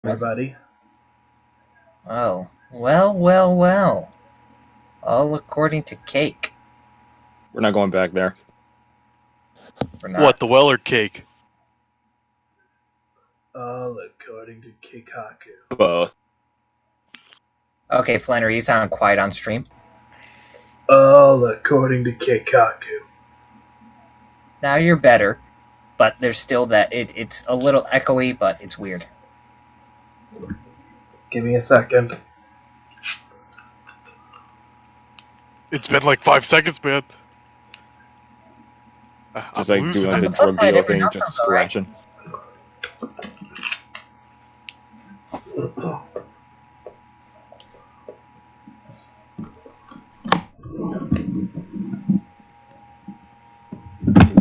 Everybody. Oh, well. All according to Cake. We're not going back there. We're not. What, the well or Cake? All according to Kikaku. Both. Okay, Flannery, you sound quiet on stream. All according to Kikaku. Now you're better, but there's still that. It's a little echoey, but it's weird. Give me a second. It's been like 5 seconds, man. Just like losing doing it. the On the plus drug side, deal everyone thing, else just sounds alright. scratching.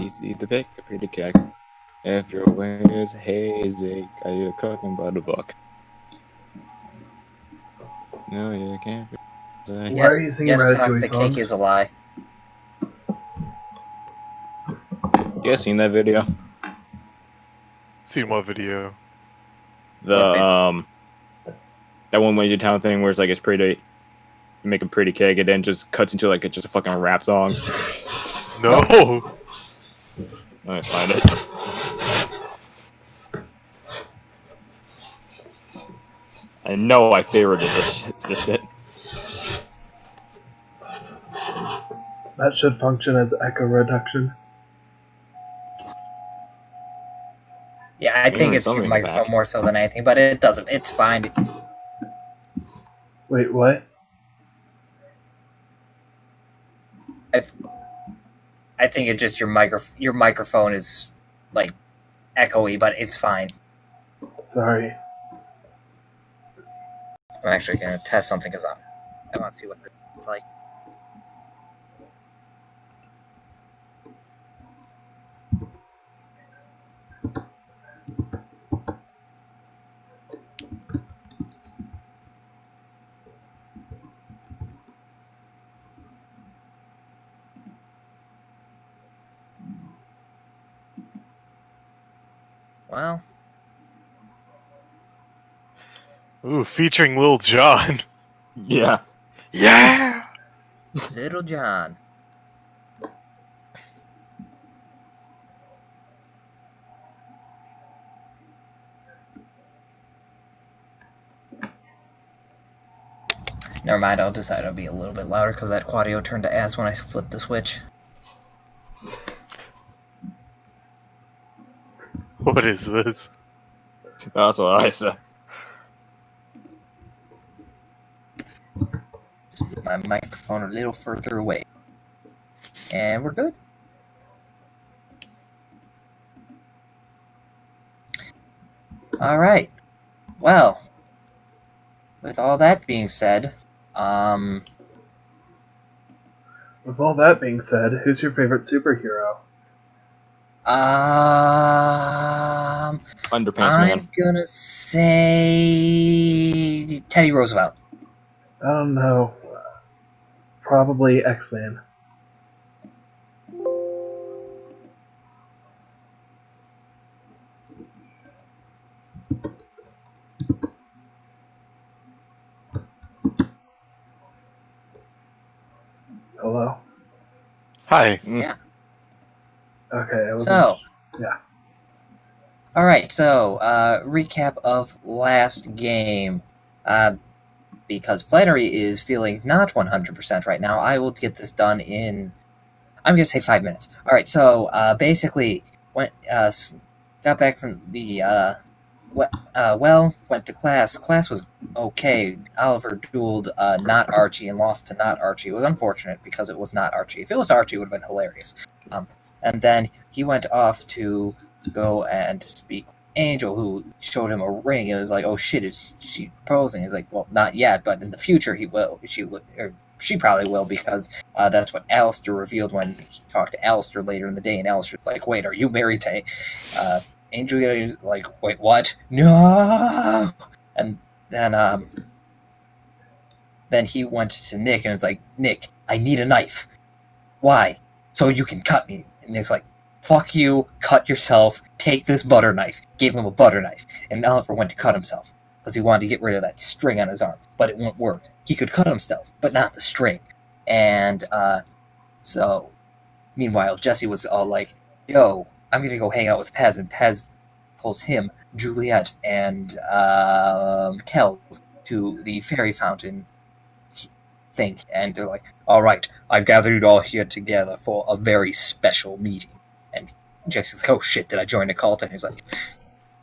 Easy to pick a pretty cake. If your way is hazy, got you cooking by the book. No, you can't. Why are you singing Talk, Ratatouille the songs? cake is a lie. You guys seen that video? Seen what video? The that one Lazy Town thing where it's like it's pretty, you make a pretty cake, and then just cuts into like just a fucking rap song. No! Let me find it. I know I favorited this shit. That should function as echo reduction. Yeah, I think it's your something microphone back. more so than anything, but it doesn't. It's fine. Wait, what? I think it's just your microphone is like echoey, but it's fine. Sorry. I'm actually gonna test something because I want to see what it's like. Well, Ooh, featuring Lil Jon. Yeah. Yeah! Little John. Never mind, I'll decide I'll be a little bit louder because that Quadio turned to ass when I flipped the switch. What is this? That's what I said. Just move my microphone a little further away. And we're good. Alright. Well, with all that being said, With all that being said, who's your favorite superhero? Underpants I'm man. gonna say Teddy Roosevelt. I don't know. Probably X-Man. Hello? Hi. Yeah. Okay, I was yeah. Alright, so, recap of last game. Because Flannery is feeling not 100% right now, I will get this done in, I'm gonna say 5 minutes. Alright, so, basically, got back from the, went to class. Class was okay. Oliver dueled, not Archie and lost to not Archie. It was unfortunate because it was not Archie. If it was Archie, it would have been hilarious. And then he went off to go and speak with Angel, who showed him a ring. It was like, oh shit, is she proposing? He's like, well, not yet, but in the future he will. She probably will, because that's what Alistair revealed when he talked to Alistair later in the day, and Alistair's like, wait, are you married to Angel? Is like, wait, what? No! And then he went to Nick, and it's like, Nick, I need a knife. Why? So you can cut me. And Nick's like, fuck you, cut yourself, take this butter knife. Gave him a butter knife. And Oliver went to cut himself. because he wanted to get rid of that string on his arm, but it won't work. He could cut himself, but not the string. And so, meanwhile, Jesse was all like, yo, I'm going to go hang out with Pez, and Pez pulls him, Juliet, and Kells to the fairy fountain thing, and they're like, all right, I've gathered you all here together for a very special meeting. And Jesse's like, oh shit, did I join a cult? And he's like,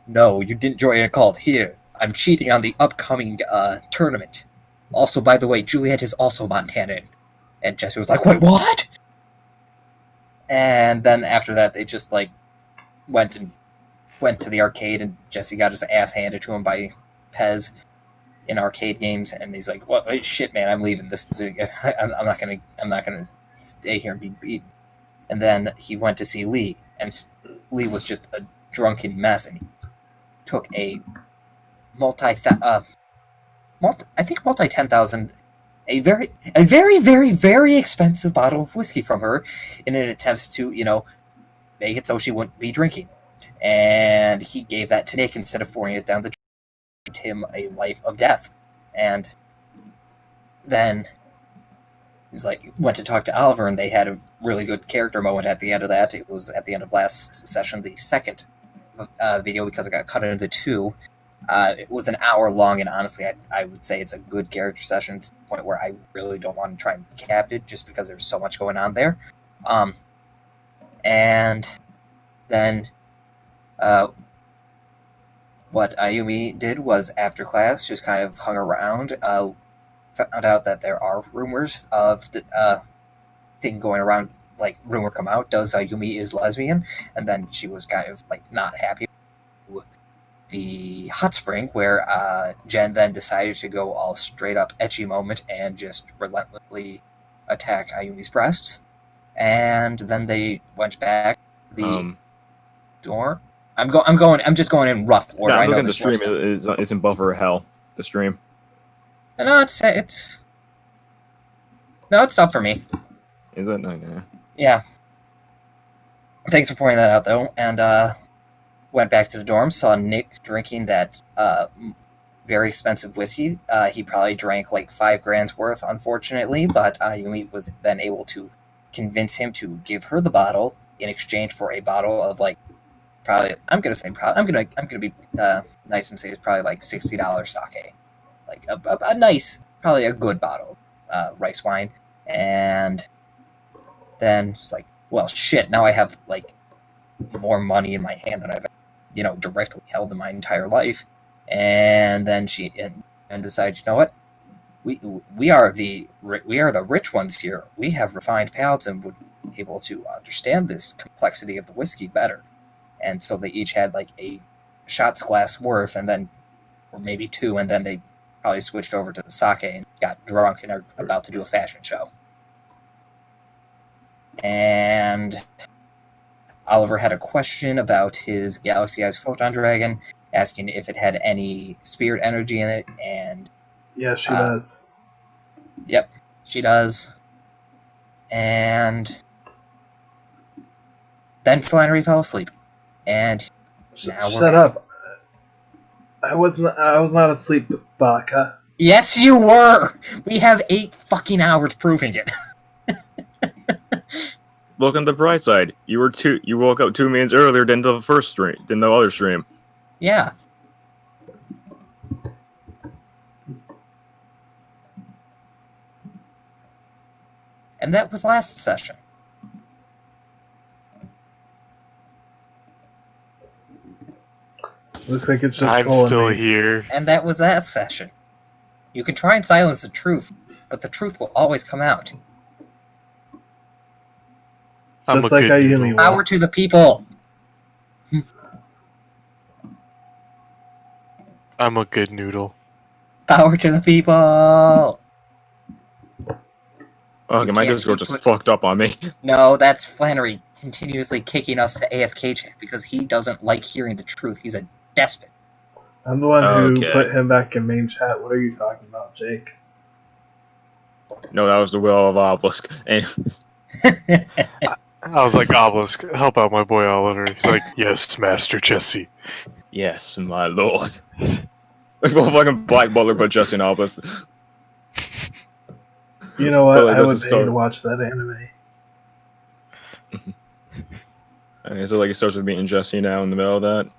no, you didn't join a cult. Here, I'm cheating on the upcoming tournament. Also, by the way, Juliet is also Montanan. And Jesse was like, wait, what? And then after that, they just, like, went to the arcade, and Jesse got his ass handed to him by Pez in arcade games, and he's like, "What? Well, shit, man, I'm leaving this. I'm not gonna stay here and be beaten." And then he went to see Lee, and Lee was just a drunken mess, and he took a multi 10,000, a very, very, very expensive bottle of whiskey from her in an attempt to, make it so she wouldn't be drinking. And he gave that to Nick instead of pouring it down the him a life of death. And then he's like, went to talk to Oliver, and they had a really good character moment at the end of that. It was at the end of last session, the second video, because it got cut into two. It was an hour long, and honestly, I would say it's a good character session to the point where I really don't want to try and cap it, just because there's so much going on there. And then what Ayumi did was, after class, just kind of hung around, found out that there are rumors of the thing going around, like, rumor come out, does Ayumi is lesbian, and then she was kind of, like, not happy with the hot spring, where Jen then decided to go all straight up ecchi moment and just relentlessly attack Ayumi's breasts, and then they went back to the door. I'm just going in rough order. Yeah, I'm looking at the stream. It's in buffer hell. The stream. No, it's up for me. Is it? No. Yeah. Thanks for pointing that out, though. And went back to the dorm. Saw Nick drinking that very expensive whiskey. He probably drank like $5,000 worth, unfortunately. But Yumi was then able to convince him to give her the bottle in exchange for a bottle of, like, probably, I'm gonna be nice and say it's probably like $60 sake, like a nice, probably a good bottle of rice wine. And then it's like, well, shit, now I have like more money in my hand than I've directly held in my entire life. And then she decided, you know what, we are the rich ones here. We have refined palates and would be able to understand this complexity of the whiskey better. And so they each had like a shot's glass worth, and then, or maybe two, and then they probably switched over to the sake and got drunk and are about to do a fashion show. And Oliver had a question about his Galaxy Eyes Photon Dragon, asking if it had any spirit energy in it, and yeah, she does. Yep, she does. And then Flannery fell asleep. And now shut up. I was not asleep, Baka. Yes, you were. We have 8 fucking hours proving it. Look on the bright side. You woke up 2 minutes earlier than the other stream. Yeah. And that was last session. Looks like it's just I'm still here. And that was that session. You can try and silence the truth, but the truth will always come out. I'm Just a like good Ayumi noodle. was. Power to the people. I'm a good noodle. Power to the people. Okay, my Discord just fucked up on me. No, that's Flannery continuously kicking us to AFK chat because he doesn't like hearing the truth. He's a despot. I'm the one who Okay. put him back in main chat. What are you talking about, Jake? No, that was the will of Obelisk. And I was like, Obelisk, help out my boy Oliver. He's like, yes, Master Jesse. yes, my lord. Like a fucking Black Butler, but just in Obelisk. You know what? But, like, I that's would the pay start. to watch that anime. Okay, so like it starts with being Jesse now in the middle of that.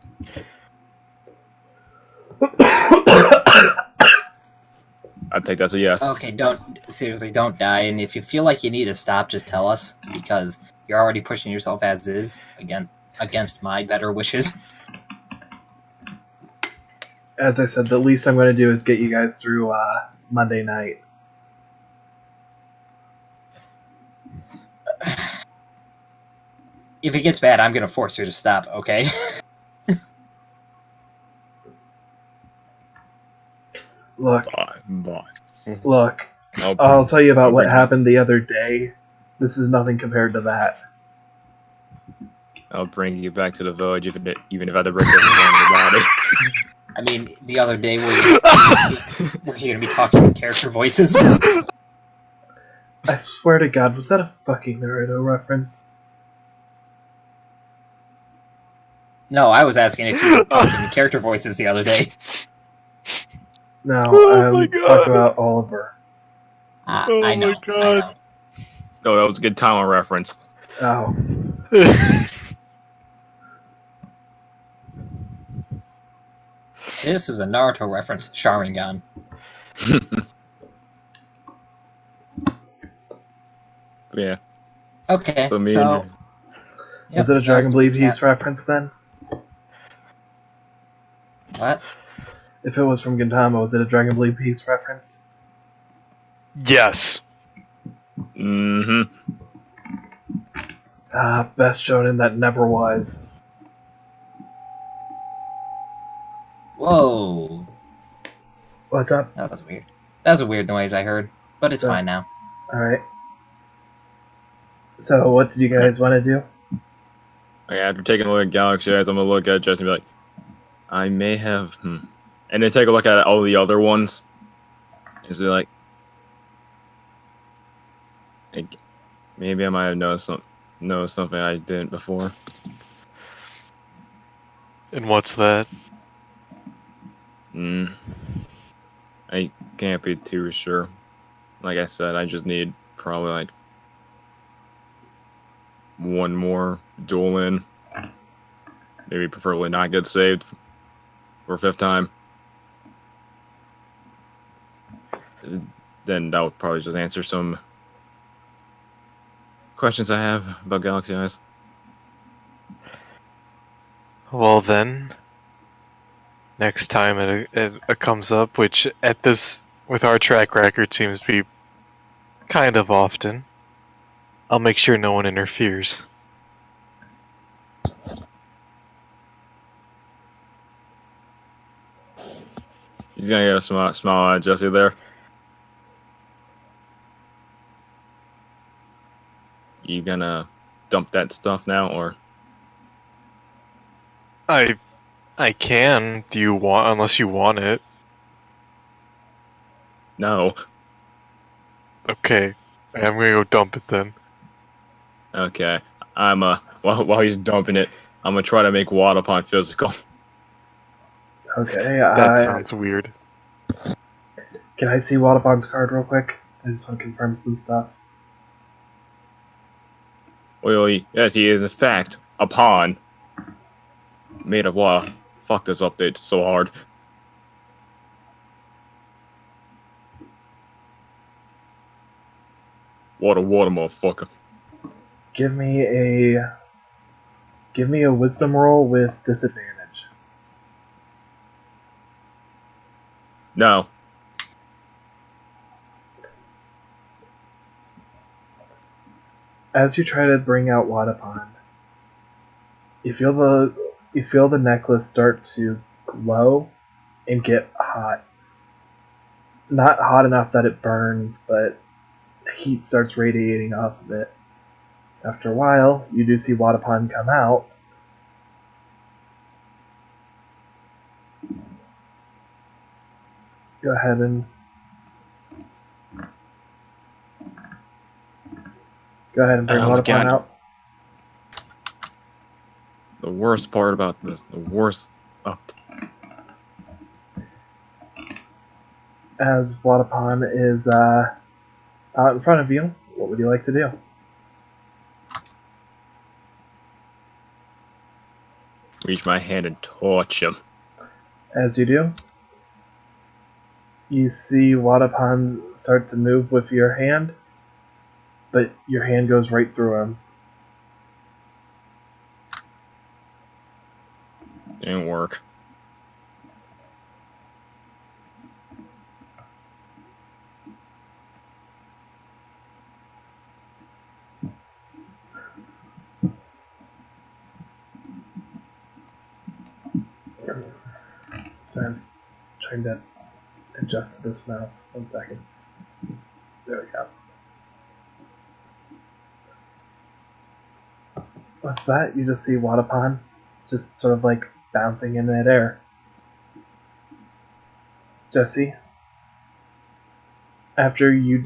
I'd take that as a yes. Okay, seriously, don't die. And if you feel like you need to stop, just tell us, because you're already pushing yourself as is against my better wishes. As I said, the least I'm going to do is get you guys through Monday night. If it gets bad, I'm gonna force you to stop. Okay. Look, Bye. look. I'll I'll tell you about what bring happened the other day. This is nothing compared to that. I'll bring you back to the village, even if I have to break every bone in your body. I mean, the other day were you gonna be talking in character voices? I swear to God, was that a fucking Naruto reference? No, I was asking if you were talking in character voices the other day. No, Oh my I'm God. talking about Oliver. Oh I know. my God. I know. Oh, that was a good Talon reference. Oh, This is a Naruto reference. Sharingan. Yeah. Okay, So me so and yep, was it a that was Dragon the Ball recap. Peace reference then? What? If it was from Gintama, was it a Dragon Ball Peace reference? Yes. mm-hmm. Ah, best shonen that never was. Whoa. What's up? That was weird. That was a weird noise I heard, but it's So- fine now. Alright. So, what did you guys want to do? Okay, after taking a look at Galaxy Eyes, I'm gonna look at Jesse and be like, I may have, and then take a look at all the other ones. Is it like maybe I might have noticed something I didn't before. And what's that? I can't be too sure. Like I said, I just need probably like one more duel in. Maybe preferably not get saved for a fifth time. Then that would probably just answer some questions I have about Galaxy Eyes. Well then, next time it comes up, which at this, with our track record, seems to be kind of often, I'll make sure no one interferes. He's gonna get a smile at Jesse there. You gonna dump that stuff now, or I can. Do you want? Unless you want it. no? Okay. I'm gonna go dump it then. Okay, I'm while he's dumping it, I'm gonna try to make Wadapon physical. Okay, That sounds weird. can I see Wadapon's card real quick? I just want to confirm some stuff. Well, yes, he is in fact a pawn made of what? Fuck, this update so hard. Water, motherfucker. Give me a wisdom roll with disadvantage. No. As you try to bring out Wadapon, you feel the necklace start to glow and get hot. Not hot enough that it burns, but heat starts radiating off of it. After a while, you do see Wadapon come out. Go ahead and bring Oh my Wadapon God. out. The worst part about this, as Wadapon is out in front of you, what would you like to do? Reach my hand and torch him. As you do, you see Wadapon start to move with your hand, but your hand goes right through him. Didn't work. Sorry, I'm just trying to adjust to this mouse. 1 second. There we go. With that, you just see Wadapon just sort of like bouncing in midair. Jesse, after you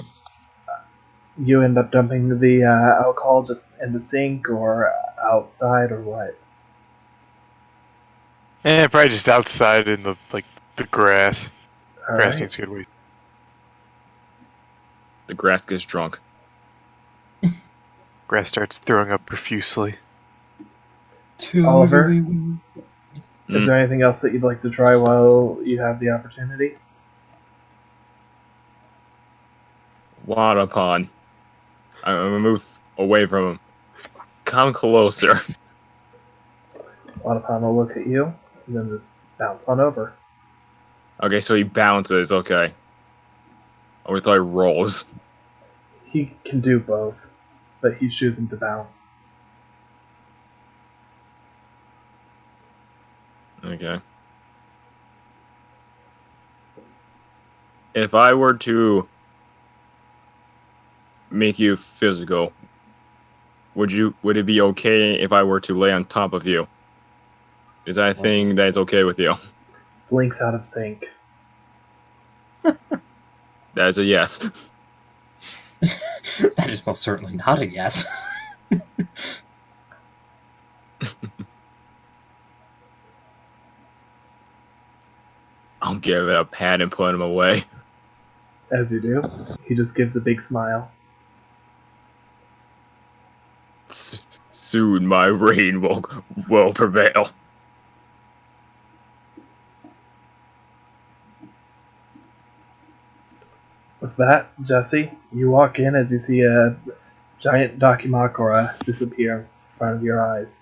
end up dumping the alcohol just in the sink or outside or what? Probably just outside in the grass. All Grass right. seems good. The grass gets drunk. Grass starts throwing up profusely. Oliver, Totally. is there anything else that you'd like to try while you have the opportunity? Wadapon. I'm gonna move away from him. Come closer. Wadapon will look at you and then just bounce on over. Okay, so he bounces. Okay. Or thought he rolls. He can do both, but he's choosing to bounce. Okay. If I were to make you physical, would it be okay if I were to lay on top of you? Is that a thing that's okay with you? Blinks out of sync. That is a yes. That is most certainly not a yes. I'll give it a pat and put him away. As you do, he just gives a big smile. Soon my reign will prevail. With that, Jesse, you walk in as you see a giant Dakimakura disappear in front of your eyes.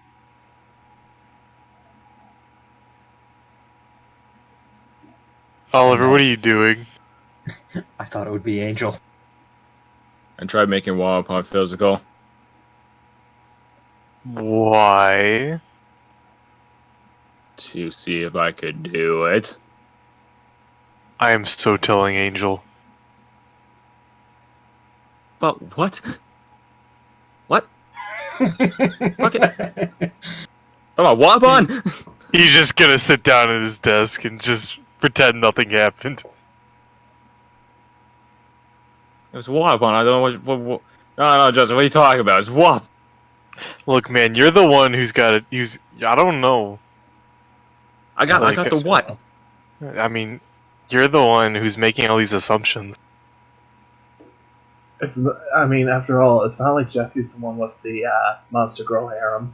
Oliver, what are Nice. you doing? I thought it would be Angel. I tried making Wadapon physical. Why? To see if I could do it. I am so telling Angel. But what? What? Fuck it. Come on, Wadapon! He's just gonna sit down at his desk and just pretend nothing happened. It was Wadapon. I don't know what. No, Justin, what are you talking about? It's Wap. Look, man, you're the one who's got it. I don't know. I got Like, the what? I mean, you're the one who's making all these assumptions. I mean, after all, it's not like Jesse's the one with the monster girl harem.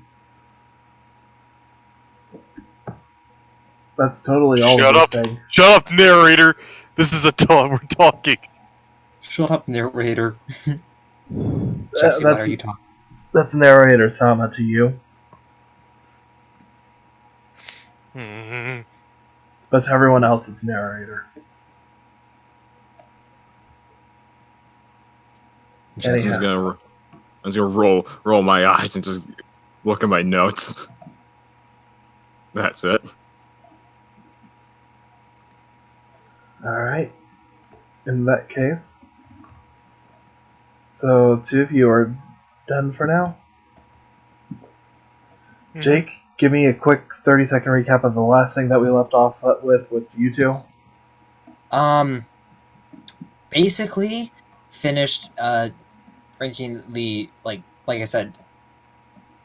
That's totally all Shut we're up! saying. Shut up, narrator! This is we're talking. Shut up, narrator. Jesse, what are you talking? That's narrator Sama to you. Hmm. But to everyone else, it's narrator. Jesse, Anyhow. I was gonna roll my eyes and just look at my notes. That's it. Alright. In that case. So, two of you are done for now. Jake, give me a quick 30-second recap of the last thing that we left off with you two. Basically, finished drinking the like I said,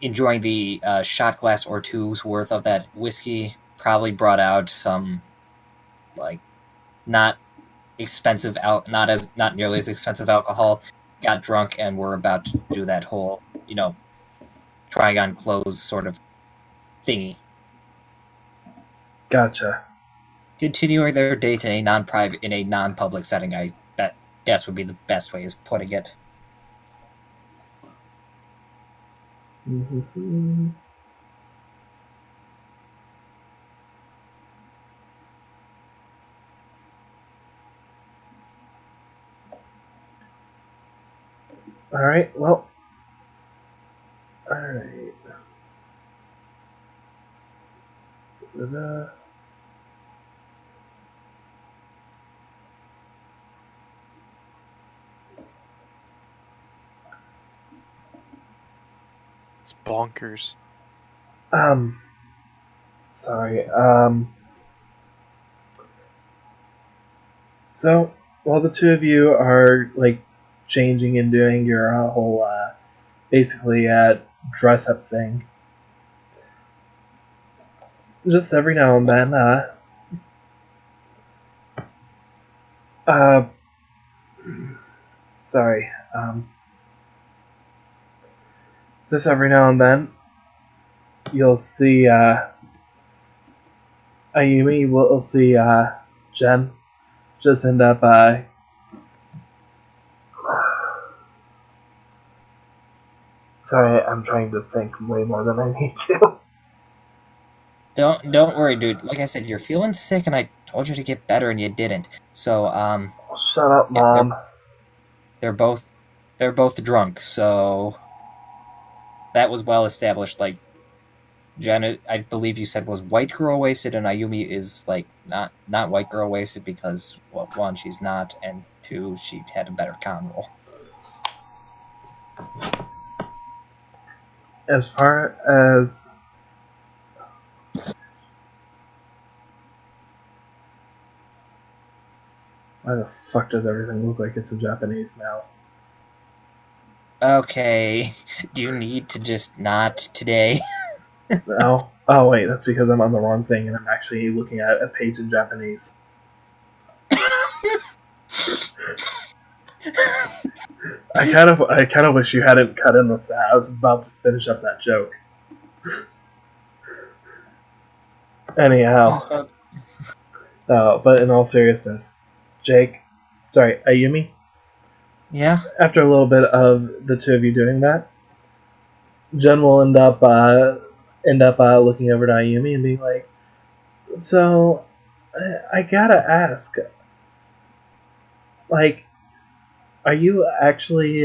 enjoying the shot glass or two's worth of that whiskey. Probably brought out some like not expensive not nearly as expensive alcohol, got drunk, and were about to do that whole, trying on clothes sort of thingy. Gotcha. Continuing their date in a non-public setting, I guess would be the best way of putting it. Mm-hmm. Alright, well. Alright. It's bonkers. Sorry. So, while the two of you are, like, changing and doing your whole, basically, dress up thing, just every now and then, sorry, just every now and then, you'll see, Ayumi will see, Jen just end up, sorry, I'm trying to think way more than I need to. Don't worry, dude. Like I said, you're feeling sick, and I told you to get better, and you didn't. So, Shut up, Mom. they're both drunk, so that was well established. Like, Jen, I believe you said, was white girl wasted, and Ayumi is like not white girl wasted because, well, one, she's not, and two, she had a better con roll. As far as why the fuck does everything look like it's in Japanese now? Okay, do you need to just not today? No? Oh wait, that's because I'm on the wrong thing and I'm actually looking at a page in Japanese. I kind of wish you hadn't cut in with that. I was about to finish up that joke. Anyhow, but in all seriousness, Ayumi. Yeah. After a little bit of the two of you doing that, Jen will end up looking over to Ayumi and being like, "So, I gotta ask, like, are you actually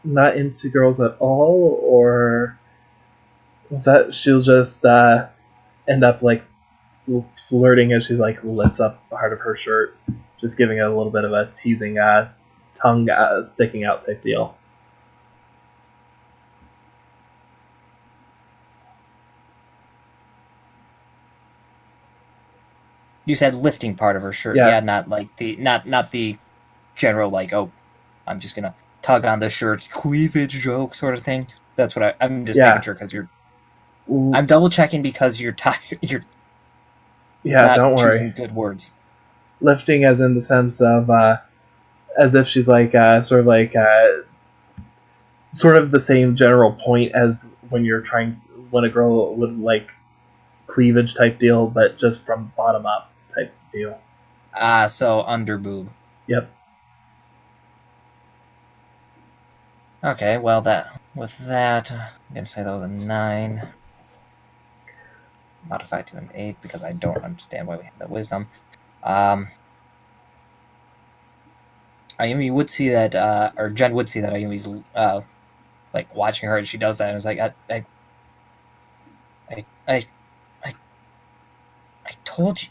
not into girls at all, or that she'll just end up like flirting as she's like lifts up part of her shirt, just giving it a little bit of a teasing tongue sticking out type deal." You said lifting part of her shirt, Yes. yeah, not like not the general like, oh, I'm just gonna tug on the shirt, cleavage joke sort of thing. That's what I'm just making sure because I'm double checking because you're tired. You're not don't choosing worry. good words. Lifting as in the sense of as if she's like sort of the same general point as when a girl would like cleavage type deal, but just from bottom up type deal. So under boob. Yep. Okay, well with that, I'm gonna say that was a 9. Modified to an 8 because I don't understand why we have that wisdom. Ayumi would see that, or Jen would see that Ayumi's like watching her, and she does that, and it's like, I told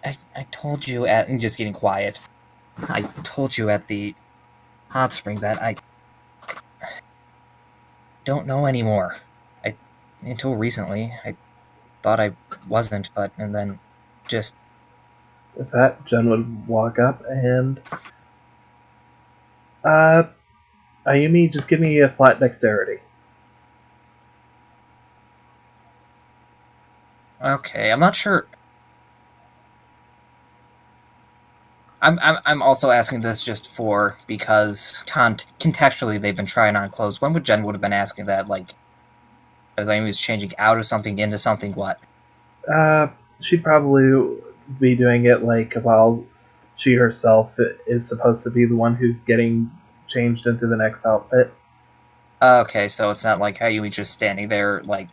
you at, and just getting quiet. I told you at the hot spring that I don't know anymore. Until recently, I thought I wasn't, and then just... With that, Jen would walk up and Ayumi, just give me a flat dexterity. Okay, I'm not sure. I'm also asking this just because contextually they've been trying on clothes. When would Jen would have been asking that? Like, as Amy was changing out of something into something, what? She'd probably be doing it like while she herself is supposed to be the one who's getting changed into the next outfit. Okay, so it's not like Ayumi just standing there, like,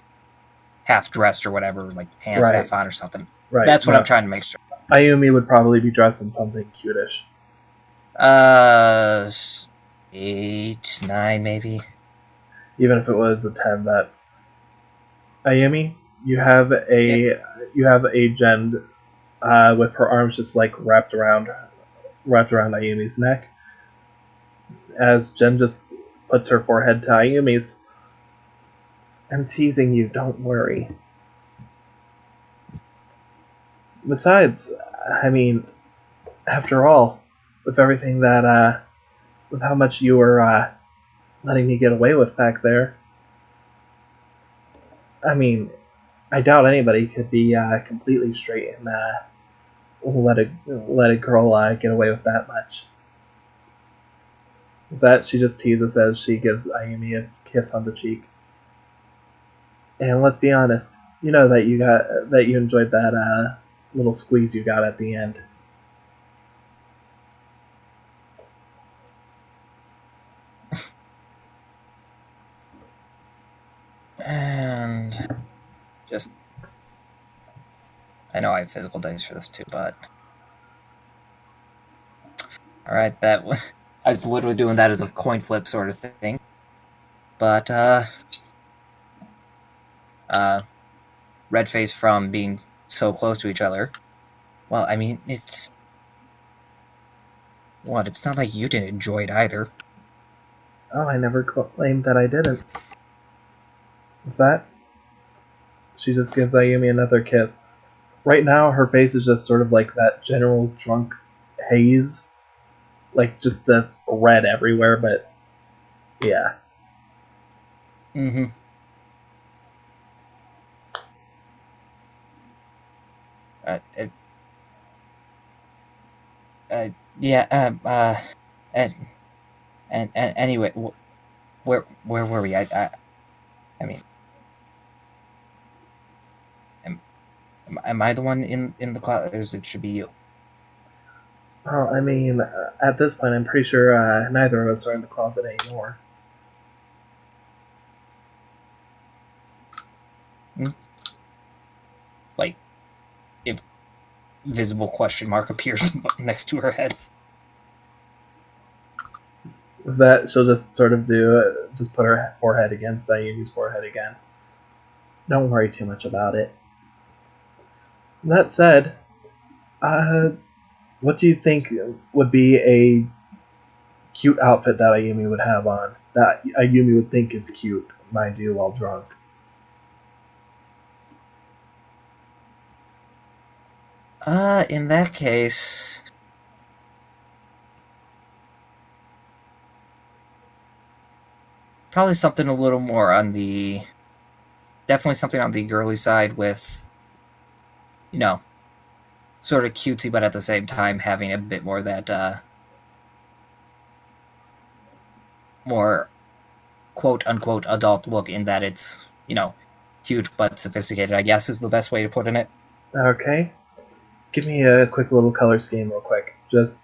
half dressed or whatever, like pants Right. half on or something. Right. That's what no. I'm trying to make sure. Ayumi would probably be dressed in something cutish. 8, 9, maybe. Even if it was a 10, that's Ayumi. You have a Jen with her arms just like wrapped around Ayumi's neck, as Jen just puts her forehead to Ayumi's. I'm teasing you, don't worry. Besides, I mean, after all, with everything that, with how much you were letting me get away with back there, I mean, I doubt anybody could be completely straight and let a girl get away with that much. With that, she just teases as she gives Ayumi a kiss on the cheek. And let's be honest, you know that you enjoyed that little squeeze you got at the end. And just, I know I have physical dice for this too, but all right, I was literally doing that as a coin flip sort of thing. But red face from being so close to each other. Well, I mean, it's not like you didn't enjoy it either. Oh, I never claimed that I didn't. With that, she just gives Ayumi another kiss. Right now, her face is just sort of like that general drunk haze. Like, just the red everywhere, but yeah. Mm-hmm. Yeah. And anyway, where were we? I mean, am I the one in the closet, or it should be you? Well, I mean, at this point, I'm pretty sure neither of us are in the closet anymore. Like, if visible question mark appears next to her head. With that, she'll just sort of just put her forehead against Ayumi's forehead again. Don't worry too much about it. That said, what do you think would be a cute outfit that Ayumi would have on? That Ayumi would think is cute, mind you, while drunk. In that case, probably something a little more on the, definitely something on the girly side with, sort of cutesy, but at the same time having a bit more of that, more quote-unquote adult look, in that it's, cute but sophisticated, I guess is the best way to put in it. Okay. Give me a quick little color scheme real quick. Just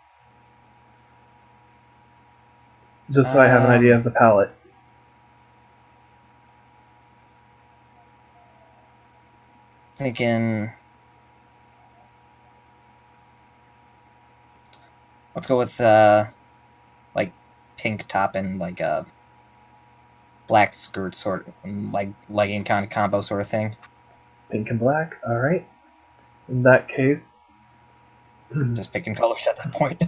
so I have an idea of the palette. Thinking, let's go with like pink top and like a black skirt, sort of like legging kind of combo sort of thing. Pink and black, alright. In that case... Just picking colors at that point.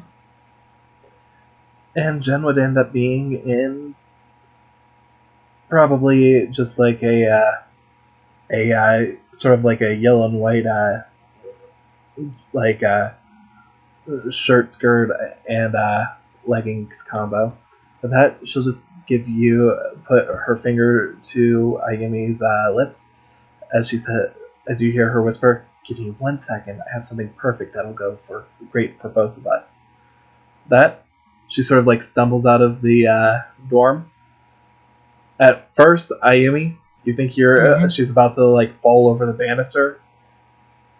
And Jen would end up being in probably just like a sort of like a yellow and white like shirt, skirt, and leggings combo. For that, she'll just put her finger to Ayumi's lips as you hear her whisper, "Give me 1 second. I have something perfect that'll go great for both of us." That she sort of like stumbles out of the dorm. At first, Ayumi, you think she's about to like fall over the banister,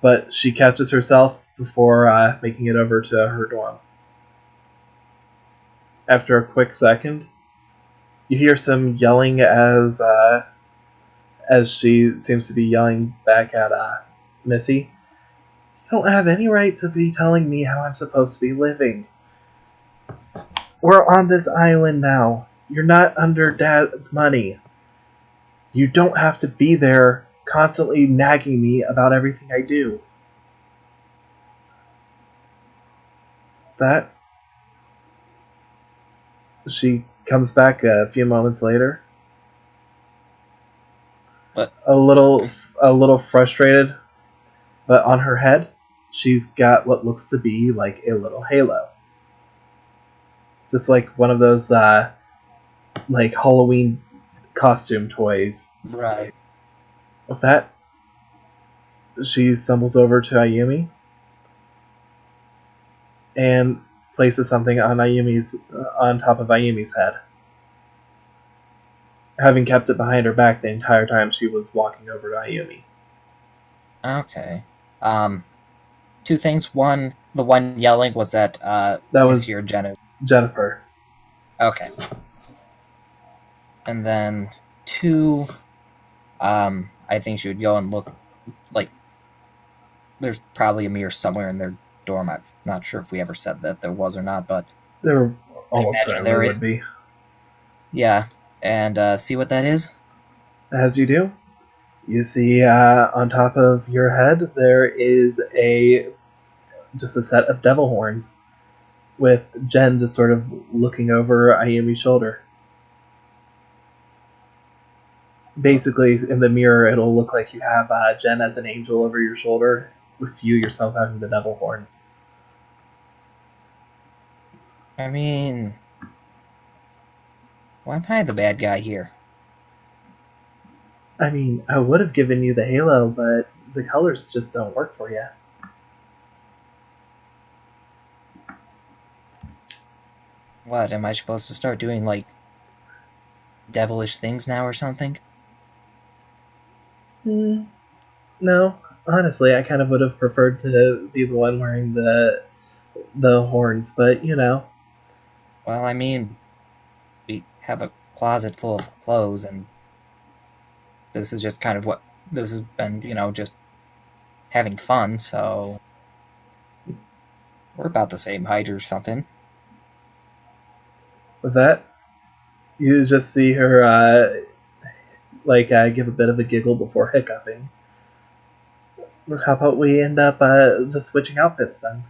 but she catches herself before making it over to her dorm. After a quick second, you hear some yelling as she seems to be yelling back at Missy. You don't have any right to be telling me how I'm supposed to be living. We're on this island now. You're not under Dad's money. You don't have to be there constantly nagging me about everything I do. That she comes back a few moments later. But a little frustrated, but on her head, she's got what looks to be like a little halo. Just like one of those like Halloween costume toys. right. With that, she stumbles over to Ayumi and places something on on top of Ayumi's head, having kept it behind her back the entire time she was walking over to Ayumi. Okay. Two things. One, the one yelling was that was Monsieur Jenna. Jennifer. Okay. And then two, I think she would go and look. Like, there's probably a mirror somewhere in their dorm. I'm not sure if we ever said that there was or not, but There almost imagine certainly there would is. be. Yeah, and see what that is. As you do, you see on top of your head there is just a set of devil horns, with Jen just sort of looking over Ayumi's shoulder. Basically, in the mirror, it'll look like you have Jen as an angel over your shoulder, with you yourself having the devil horns. I mean, why am I the bad guy here? I mean, I would have given you the halo, but the colors just don't work for you. What, am I supposed to start doing, like, devilish things now or something? No, honestly, I kind of would have preferred to be the one wearing the horns, but you know. Well, I mean, we have a closet full of clothes, and this is just kind of what this has been, just having fun, so we're about the same height or something. With that, you just see her give a bit of a giggle before hiccuping. How about we end up just switching outfits then?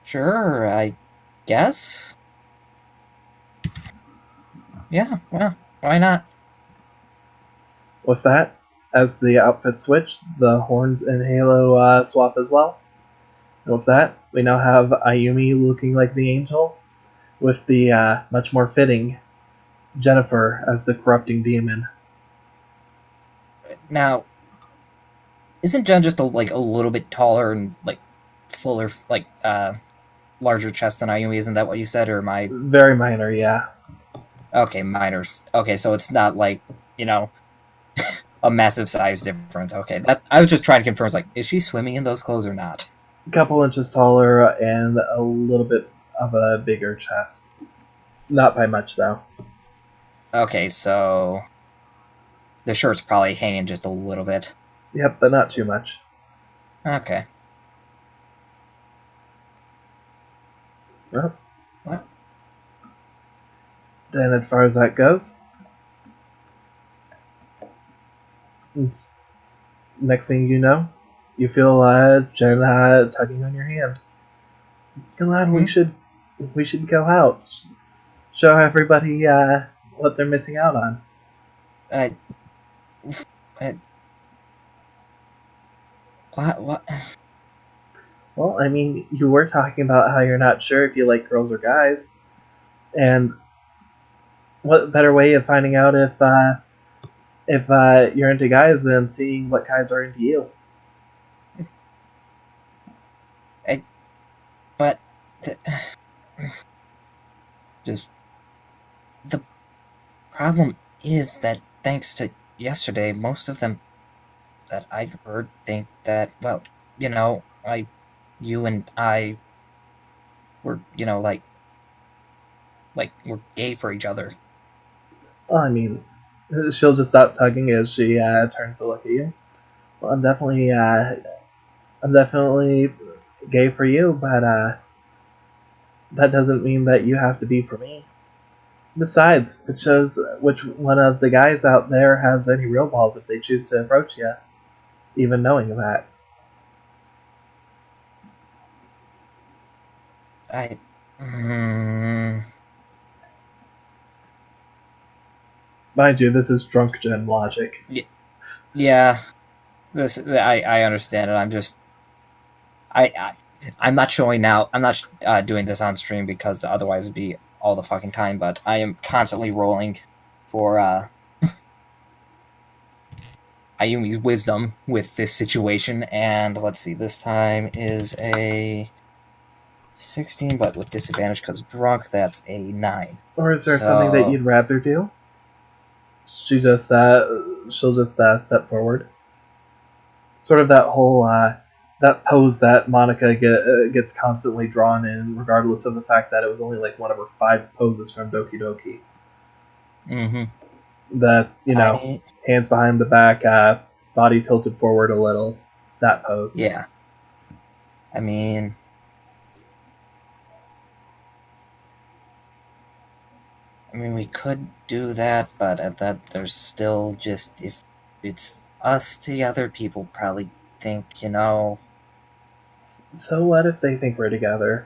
Sure, I guess. Yeah, well, why not? With that, as the outfits switch, the horns and halo swap as well. And with that, we now have Ayumi looking like the angel, with the much more fitting Jennifer as the corrupting demon. Now, isn't Jen just a little bit taller and fuller, larger chest than Ayumi? Isn't that what you said, or am I? Very minor, yeah. Okay, minors. Okay, so it's not a massive size difference. Okay, that I was just trying to confirm. Is she swimming in those clothes or not? A couple inches taller and a little bit of a bigger chest. Not by much, though. Okay, so the shirt's probably hanging just a little bit. Yep, but not too much. Okay. Well, what? Then as far as that goes, next thing you know, you feel Jen tugging on your hand. Come on, we should go out. Show everybody what they're missing out on. What? Well, I mean, you were talking about how you're not sure if you like girls or guys, and what better way of finding out if you're into guys than seeing what guys are into you? But just the problem is that thanks to yesterday, most of them that I heard think that, well, you and I were, like we're gay for each other. Well, I mean, she'll just stop tugging as she turns to look at you. Well, I'm definitely gay for you, but that doesn't mean that you have to be for me. Besides, it shows which one of the guys out there has any real balls if they choose to approach you, even knowing that. Mind you, this is drunk gen logic. Yeah, I understand it. I'm not showing now. I'm not doing this on stream because otherwise it'd be all the fucking time. But I am constantly rolling for Ayumi's wisdom with this situation, and let's see. This time is a 16, but with disadvantage because drunk. That's a 9. Or is there something that you'd rather do? She'll just step forward. Sort of that whole that pose that Monica gets constantly drawn in, regardless of the fact that it was only like one of her 5 poses from Doki Doki. Mm-hmm. That, hands behind the back, body tilted forward a little. That pose. Yeah. I mean, we could do that, but at that, there's still just, if it's us together, people probably think, So what if they think we're together?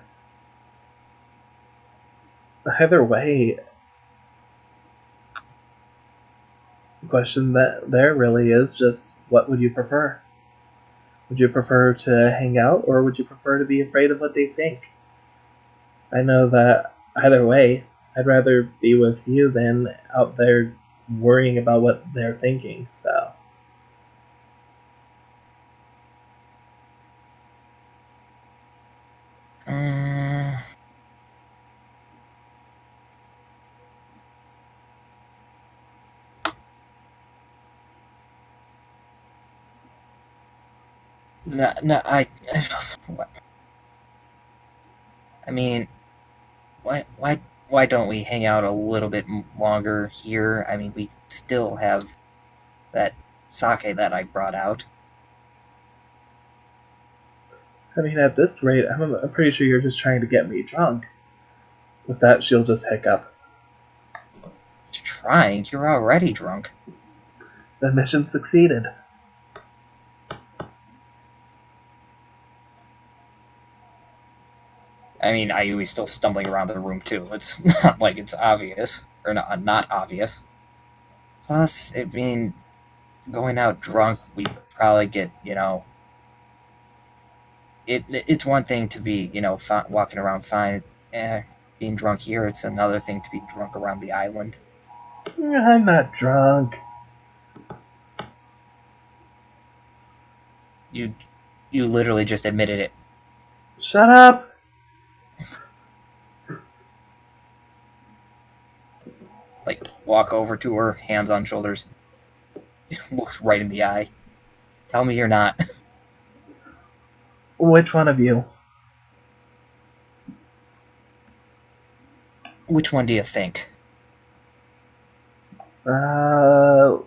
Either way, the question that there really is just, what would you prefer? Would you prefer to hang out, or would you prefer to be afraid of what they think? I know that either way, I'd rather be with you than out there worrying about what they're thinking, so. No, I mean, why don't we hang out a little bit longer here? I mean, we still have that sake that I brought out. I mean, at this rate, I'm pretty sure you're just trying to get me drunk. With that, she'll just hiccup. Trying? You're already drunk. The mission succeeded. I mean, Ayumi's still stumbling around the room, too. It's not like it's obvious. Or not obvious. Plus, I mean, going out drunk, we probably get, It's one thing to be, walking around fine. Being drunk here, it's another thing to be drunk around the island. I'm not drunk. You literally just admitted it. Shut up! Like, walk over to her, hands on shoulders, look right in the eye. Tell me you're not. Which one of you? Which one do you think? I'm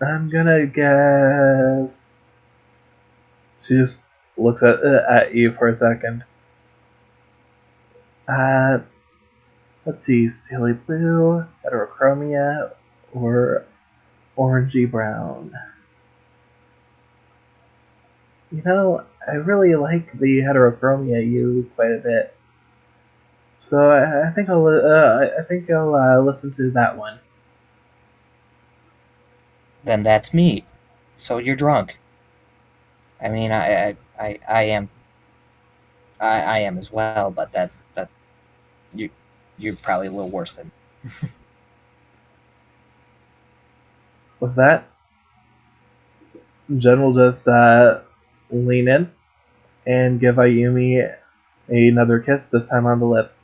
gonna guess. She just looks at you for a second. Let's see, Silly Blue, Heterochromia, or Orangey Brown. I really like the Heterochromia you quite a bit. So I think I'll listen to that one. Then that's me. So you're drunk. I mean, I am. I am as well, but that you you're probably a little worse than me. With that, Jen will just lean in and give Ayumi another kiss, this time on the lips.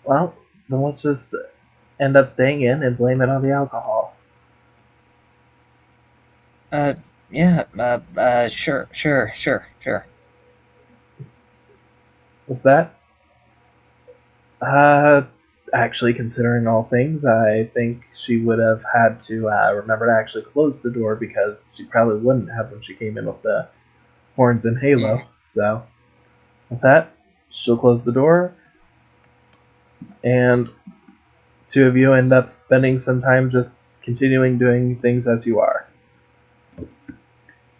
Well, then let's just end up staying in and blame it on the alcohol. Yeah, sure. With that, actually, considering all things, I think she would have had to remember to actually close the door because she probably wouldn't have when she came in with the horns and halo. So, with that, she'll close the door, and two of you end up spending some time just continuing doing things as you are.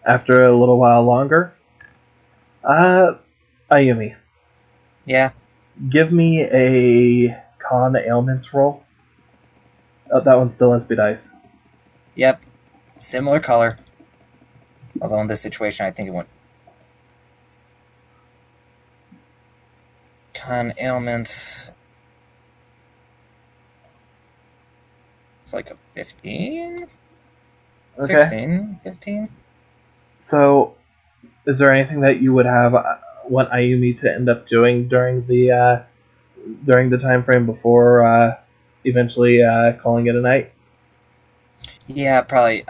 After a little while longer, Ayumi, Yeah. give me a con ailments roll. Oh, that one's still SB dice. Yep. Similar color. Although in this situation, I think it went. Con ailments. It's like a 15? Okay. 16? 15? So, is there anything that you would have want Ayumi to end up doing during the time frame before eventually calling it a night? Yeah, probably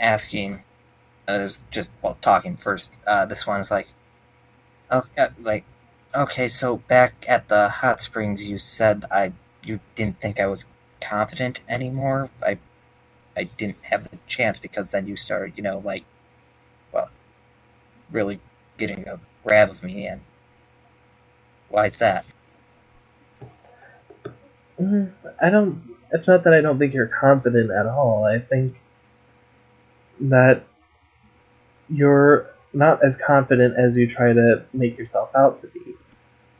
asking. Talking first. This one is like, okay, so back at the hot springs, you said you didn't think I was confident anymore. I didn't have the chance because then you started, really getting a grab of me, and why is that? I don't. It's not that I don't think you're confident at all. I think that you're not as confident as you try to make yourself out to be,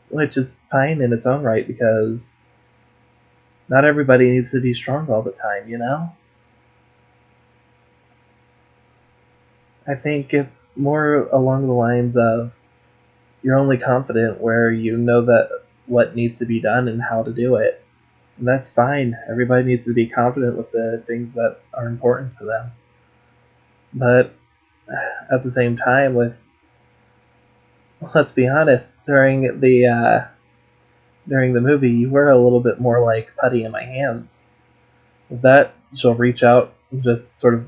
which is fine in its own right because not everybody needs to be strong all the time, you know? I think it's more along the lines of you're only confident where you know that what needs to be done and how to do it. And that's fine. Everybody needs to be confident with the things that are important to them. But at the same time, let's be honest, during the movie, you were a little bit more like putty in my hands. With that, she'll reach out and just sort of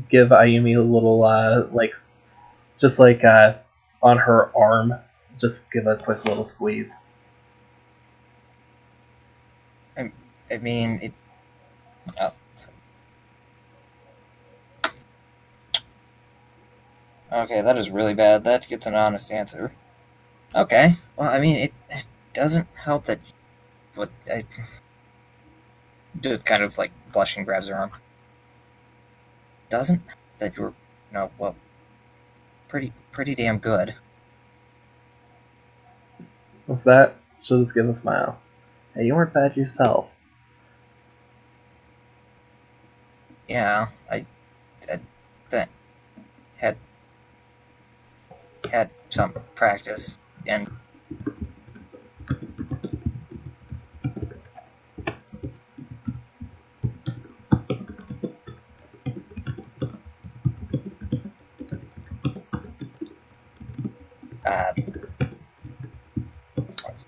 give Ayumi a little on her arm, just give a quick little squeeze. I mean, it. Oh. Okay, that is really bad. That gets an honest answer. Okay, well, I mean, it doesn't help that. But I just kind of like blushing grabs her arm. Doesn't help that you're, pretty damn good. With that, she'll just give a smile. Hey, you weren't bad yourself. Yeah, I had some practice, and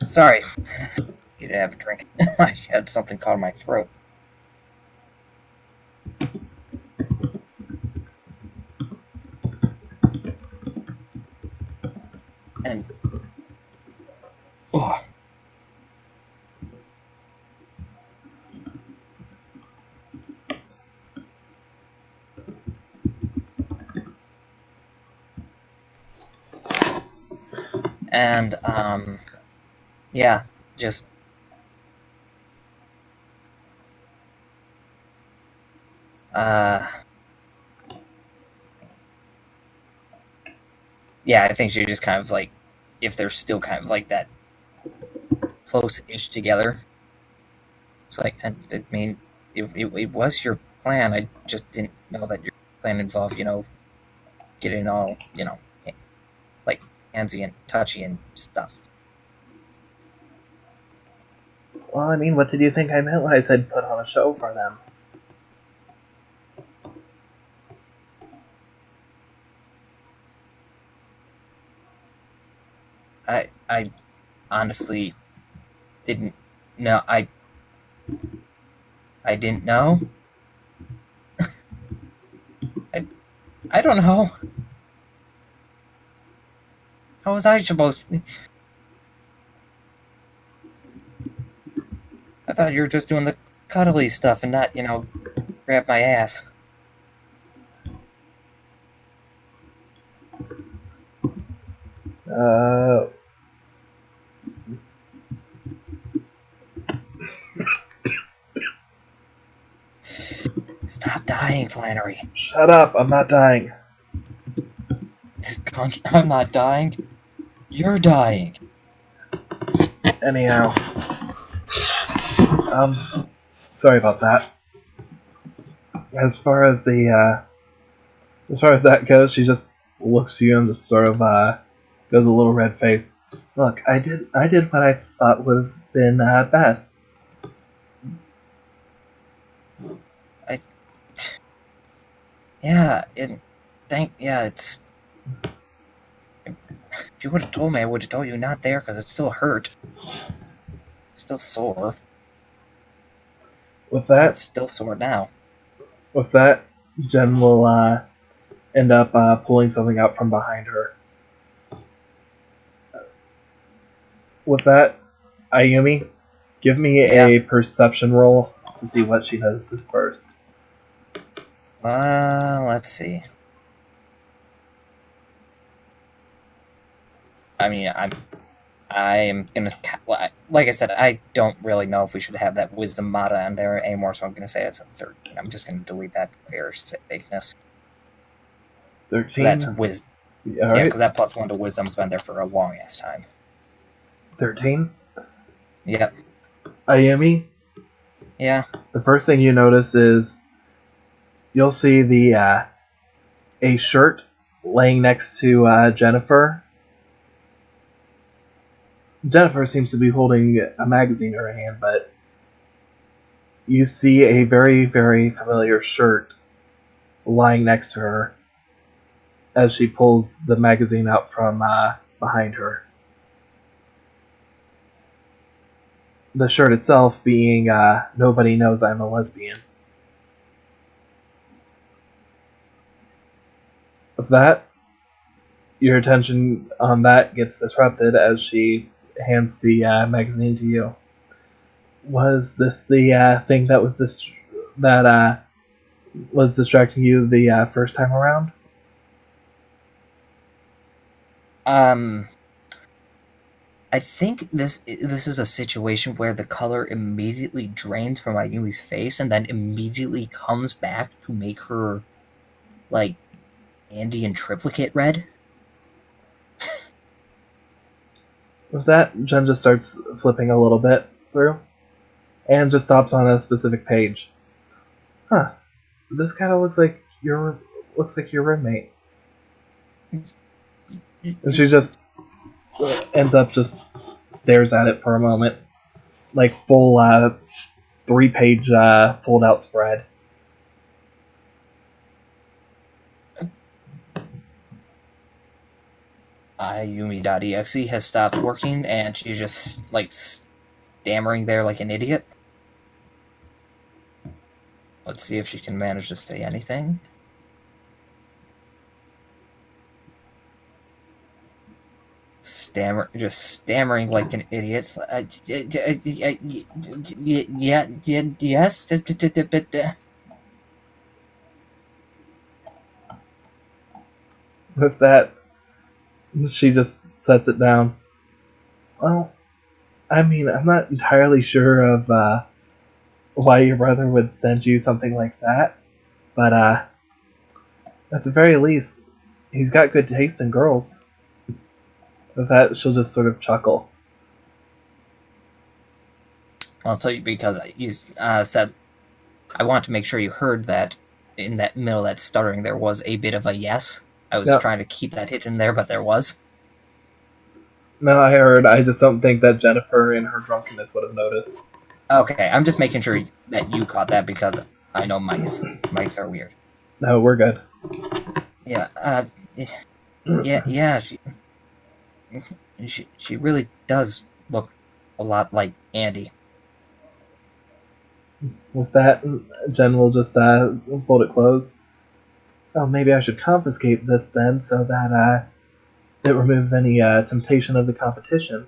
sorry, you didn't have a drink. I had something caught in my throat. And oh. And yeah, just yeah, I think she just kind of like, if they're still kind of like that close-ish together. It's like, I mean, it was your plan. I just didn't know that your plan involved, getting all, like handsy and touchy and stuff. Well, I mean, what did you think I meant when I said put on a show for them? I honestly didn't know. I didn't know. I don't know. How was I supposed to... I thought you were just doing the cuddly stuff and not, you know, grab my ass. Stop dying, Flannery. Shut up, I'm not dying. I'm not dying. You're dying. Anyhow. Sorry about that. As far as that goes, she just looks at you and just sort of goes a little red face. Look, I did what I thought would have been best. Yeah, it's... If you would have told me, I would have told you not there, because it still hurt. Still sore. With that, It's still sore now. Jen will end up pulling something out from behind her. With that, Ayumi, give me a perception roll to see what she notices first. Let's see. I mean, I am gonna... Like I said, I don't really know if we should have that wisdom mata on there anymore, so I'm gonna say it's a 13. I'm just gonna delete that for error's sakeness. 13? That's wisdom. Yeah, Alright. because that +1 to wisdom's been there for a long ass time. 13? Yep. Ayumi, Yeah. the first thing you notice is you'll see a shirt laying next to Jennifer. Jennifer seems to be holding a magazine in her hand, but you see a very, very familiar shirt lying next to her as she pulls the magazine out from behind her. The shirt itself being Nobody Knows I'm a Lesbian. With that, your attention on that gets disrupted as she hands the magazine to you. Was this the thing that was was distracting you the first time around? I think this is a situation where the color immediately drains from Ayumi's face and then immediately comes back to make her, like, Andean triplicate red. With that, Jen just starts flipping a little bit through and just stops on a specific page. Huh. This kind of looks like your roommate. And she just ends up just stares at it for a moment, like full 3-page fold out spread. Ayumi.exe has stopped working and she's just like stammering there like an idiot. Let's see if she can manage to say anything. Just stammering like an idiot. Yes. With that, she just sets it down. Well, I mean, I'm not entirely sure of why your brother would send you something like that, but at the very least, he's got good taste in girls. With that, she'll just sort of chuckle. I'll tell you because you said I want to make sure you heard that in that middle of that stuttering there was a bit of a yes. I was trying to keep that hidden there, but there was. No, I heard. I just don't think that Jennifer in her drunkenness would have noticed. Okay, I'm just making sure that you caught that because I know mics. Mics are weird. No, we're good. Yeah. Yeah. She really does look a lot like Andy. With that, Jen will just fold it closed. Well, maybe I should confiscate this then, so that it removes any temptation of the competition.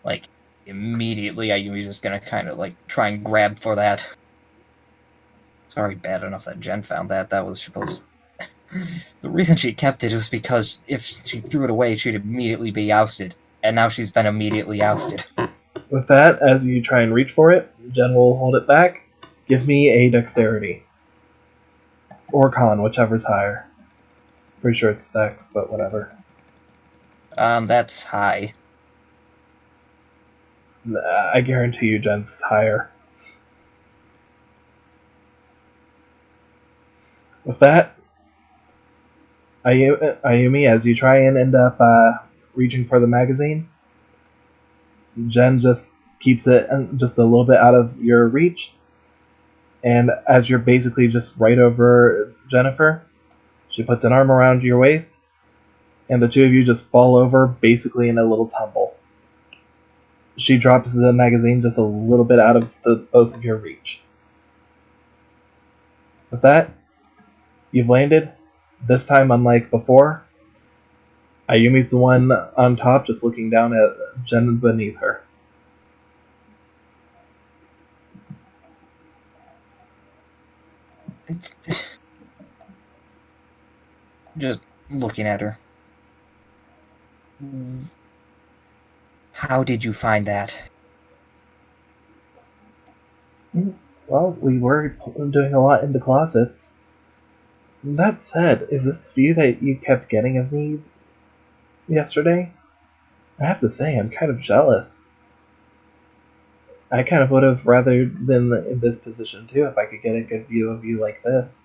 Like immediately, Ayumi's just gonna kind of like try and grab for that. It's already bad enough that Jen found that. That was supposed. The reason she kept it was because if she threw it away, she'd immediately be ousted, and now she's been immediately ousted. With that, as you try and reach for it, Jen will hold it back. Give me a dexterity. Or con, whichever's higher. Pretty sure it's dex, but whatever. That's high. I guarantee you Jen's is higher. With that, Ayumi, as you try and end up reaching for the magazine, Jen just keeps it just a little bit out of your reach. And as you're basically just right over Jennifer, she puts an arm around your waist, and the two of you just fall over basically in a little tumble. She drops the magazine just a little bit out of both of your reach. With that, you've landed. This time, unlike before, Ayumi's the one on top, just looking down at Jen beneath her. Just looking at her. How did you find that? Well, we were doing a lot in the closets. That said, is this the view that you kept getting of me yesterday? I have to say, I'm kind of jealous. I kind of would have rather been in this position too if I could get a good view of you like this.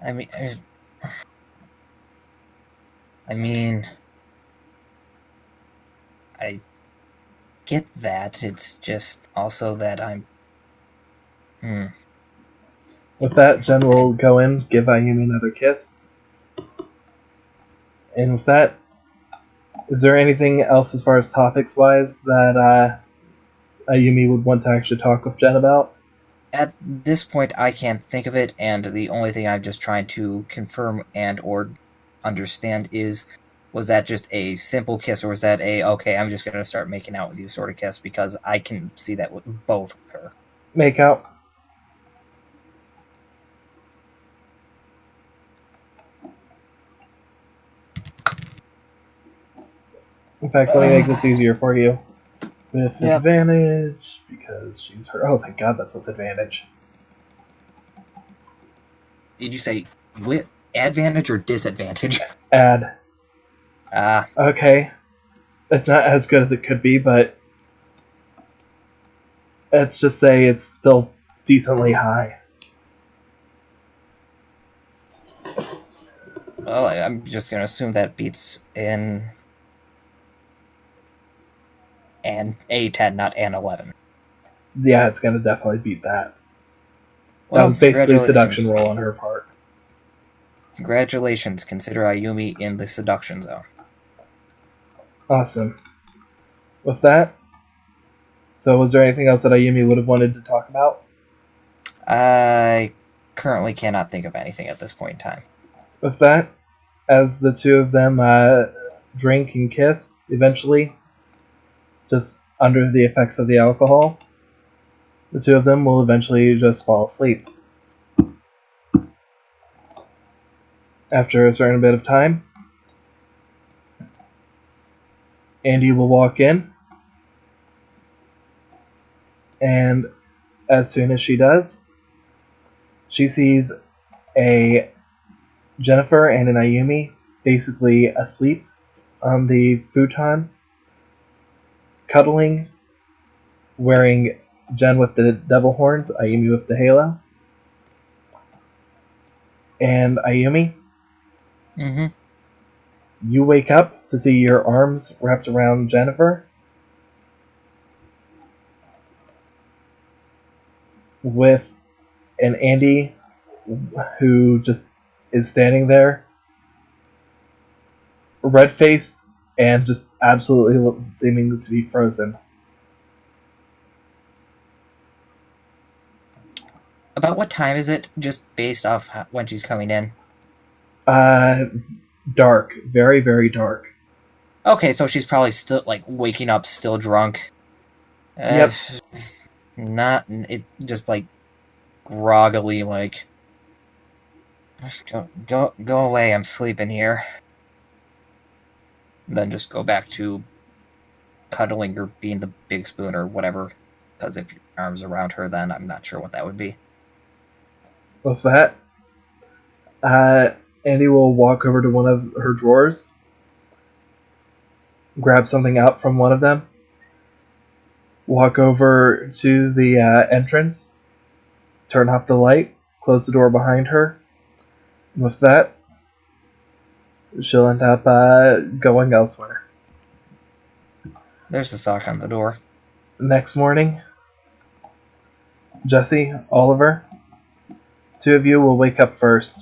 I mean, I get that. It's just also that I'm. With that, Jen will go in, give Ayumi another kiss. And with that, is there anything else as far as topics wise that Ayumi would want to actually talk with Jen about? At this point, I can't think of it, and the only thing I'm just trying to confirm and or understand is, was that just a simple kiss, or was that a, okay, I'm just going to start making out with you sort of kiss, because I can see that with both of her. Make out. In fact, let me make this easier for you. With advantage, because she's her. Oh, thank God that's with advantage. Did you say with advantage or disadvantage? Add. Okay. It's not as good as it could be, but let's just say it's still decently high. Well, I'm just going to assume that beats an 10, not an 11. Yeah, it's going to definitely beat that. Well, that was basically a congratulations. seduction roll on her part. Congratulations. Consider Ayumi in the seduction zone. Awesome. With that, so was there anything else that Ayumi would have wanted to talk about? I currently cannot think of anything at this point in time. With that, as the two of them drink and kiss, eventually, just under the effects of the alcohol, the two of them will eventually just fall asleep. After a certain bit of time, Andy will walk in, and as soon as she does, she sees a Jennifer and an Ayumi basically asleep on the futon, cuddling wearing Jen with the devil horns, Ayumi with the halo. And Ayumi, Mm-hmm. you wake up to see your arms wrapped around Jennifer with an Andy who just is standing there, red-faced and just absolutely seeming to be frozen. About what time is it? Just based off when she's coming in. Dark. Very, very dark. Okay, so she's probably still like waking up, still drunk. Yep. Not it. Just like groggily, like go away. I'm sleeping here. And then just go back to cuddling or being the big spoon or whatever. Because if your arms around her, then I'm not sure what that would be. With that, Andy will walk over to one of her drawers, grab something out from one of them, walk over to the entrance, turn off the light, close the door behind her. And with that, she'll end up going elsewhere. There's the sock on the door. Next morning, Jesse, Oliver, two of you will wake up first.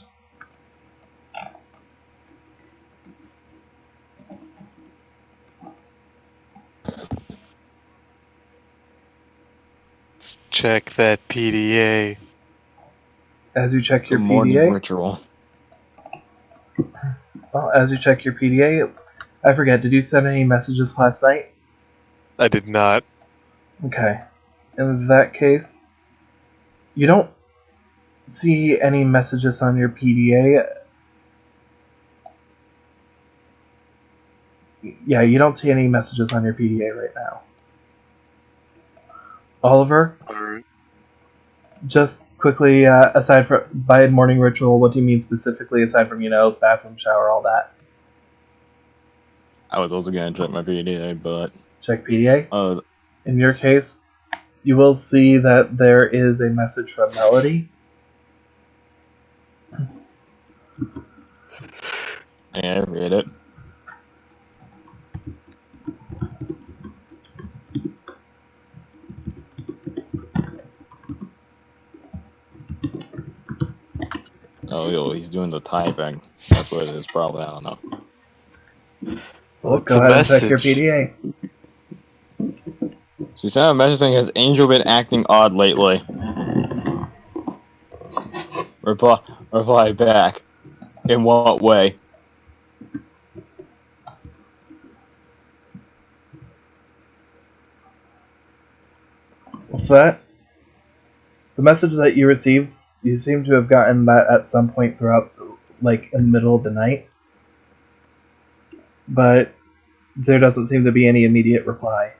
Let's check that PDA. As you check The your morning PDA, ritual. I forget, did you send any messages last night? I did not. Okay. In that case, you don't see any messages on your PDA. Yeah, you don't see any messages on your PDA right now. Oliver, Alright. just quickly, aside from by morning ritual, what do you mean specifically aside from, bathroom, shower, all that? I was also gonna check my PDA, but Check PDA. In your case, you will see that there is a message from Melody. yeah, I read it. Oh, yo, he's doing the typing. That's what it is, probably. I don't know. Well, It's go a ahead and check your message. PDA. So he sent a message saying, "Has Angel been acting odd lately?" Reply back. In what way? With that, the message that you received, you seem to have gotten that at some point throughout, like, in the middle of the night. But there doesn't seem to be any immediate reply.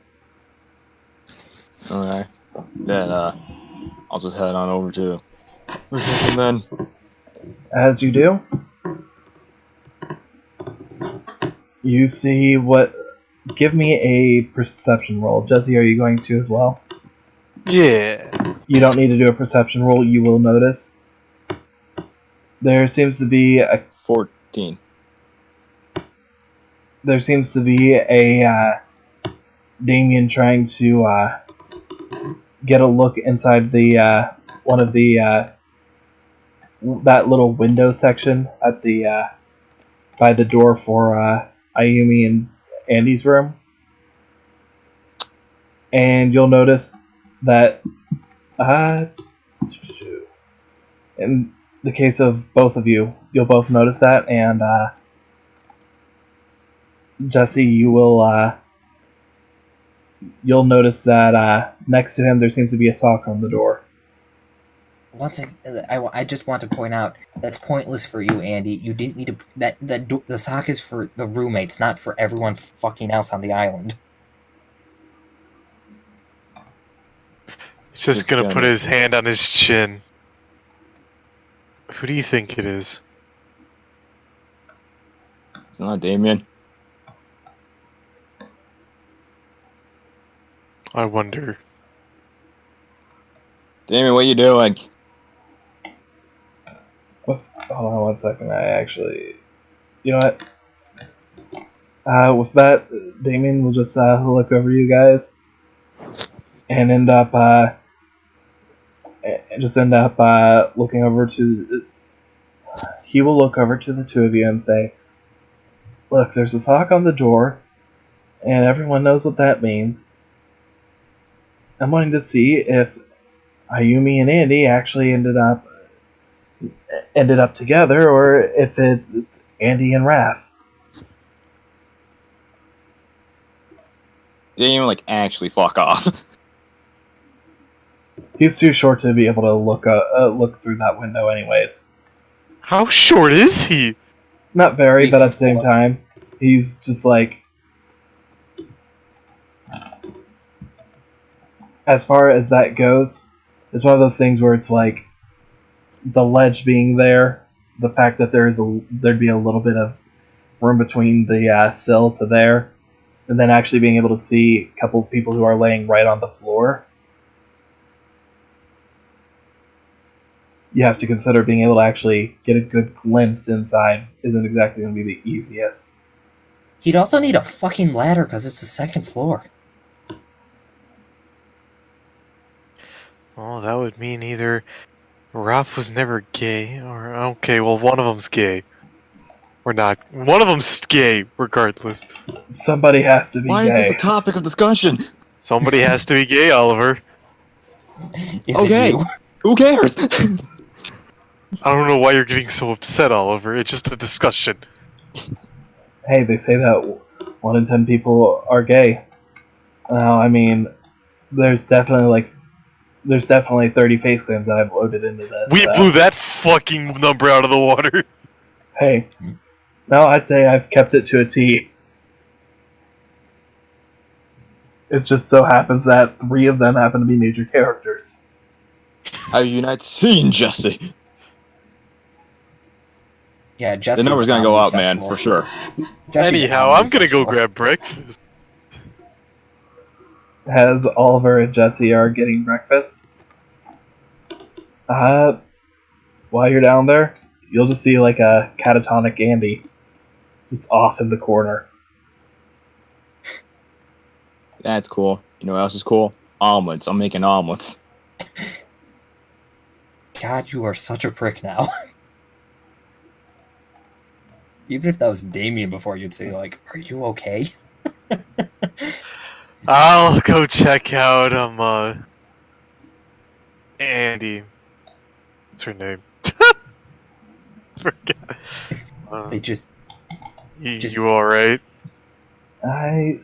Okay. Then, I'll just head on over to reception then. As you do, you see what... Give me a perception roll. Jesse, are you going to as well? Yeah. You don't need to do a perception roll. You will notice there seems to be a 14. Damien trying to get a look inside the one of the that little window section at the by the door for Ayumi and Andy's room, and you'll notice that in the case of both of you, you'll both notice that, and Jesse, you'll notice that next to him there seems to be a sock on the door. Once I just want to point out that's pointless for you, Andy. You didn't need to. The sock is for the roommates, not for everyone fucking else on the island. He's just gonna put his hand on his chin. Who do you think it is? It's not Damien. I wonder. Damien, what are you doing? Hold on one second. I actually, you know what? With that, Damien will just look over you guys and end up looking over to. He will look over to the two of you and say, "Look, there's a sock on the door, and everyone knows what that means. I'm wanting to see if Ayumi and Andy actually ended up together, or if it's Andy and Raph." Damien, like, actually fuck off. He's too short to be able to look through that window, anyways. How short is he? Not very, but at the same 3'4". time, he's just like. As far as that goes, it's one of those things where it's like the ledge being there, the fact that there'd be a little bit of room between the sill to there, and then actually being able to see a couple of people who are laying right on the floor. You have to consider being able to actually get a good glimpse inside isn't exactly going to be the easiest. He'd also need a fucking ladder because it's the second floor. Well, that would mean either Raph was never gay, or okay, well, one of them's gay. Or not. One of them's gay, regardless. Somebody has to be Why gay. is this a topic of discussion? Somebody has to be gay, Oliver. Is Okay. it you? Who cares? I don't know why you're getting so upset, Oliver. It's just a discussion. Hey, they say that 1 in 10 people are gay. I mean, there's definitely 30 face claims that I've loaded into this. We blew that fucking number out of the water. Hey, no, I'd say I've kept it to a T. It just so happens that 3 of them happen to be major characters. Have you not seen Jesse? Yeah, Jesse's The number's gonna go up, man, omnisexual. for sure. Jesse's Anyhow, I'm gonna go omnisexual. grab breakfast. As Oliver and Jesse are getting breakfast, while you're down there, you'll just see like a catatonic Andy just off in the corner. That's cool. You know what else is cool? Omelets. I'm making omelets. God, you are such a prick now. Even if that was Damien before, you'd say, like, are you okay? I'll go check out, Andy. What's her name? Forget. They just... You alright? Sorry,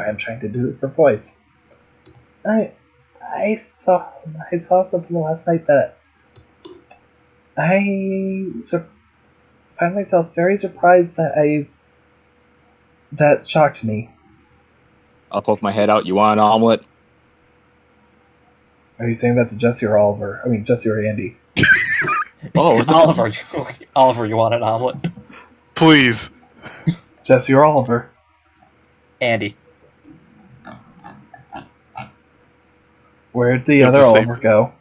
I'm trying to do it for voice. I saw something last night that find myself very surprised that shocked me. I'll poke my head out. You want an omelet? Are you saying that to Jesse or Oliver? I mean, Jesse or Andy? Oh, Oliver, you want an omelet? Please. Jesse or Oliver? Andy. Where'd the Good other to see. Oliver go?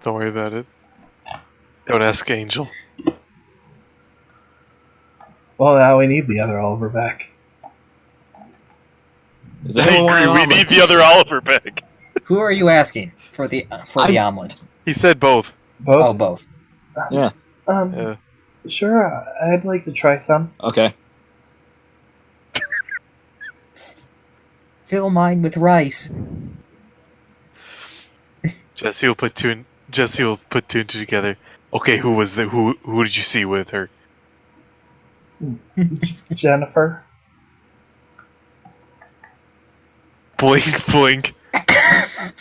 Don't worry about it. Don't ask Angel. Well, now we need the other Oliver back. Does I anyone want agree, an we omelet? need the other Oliver back. Who are you asking for the omelet? He said both. Both? Oh, both. Yeah. Yeah. Sure, I'd like to try some. Okay. Fill mine with rice. Jesse will put two and two together. Okay, who was the who did you see with her? Jennifer? Blink, blink.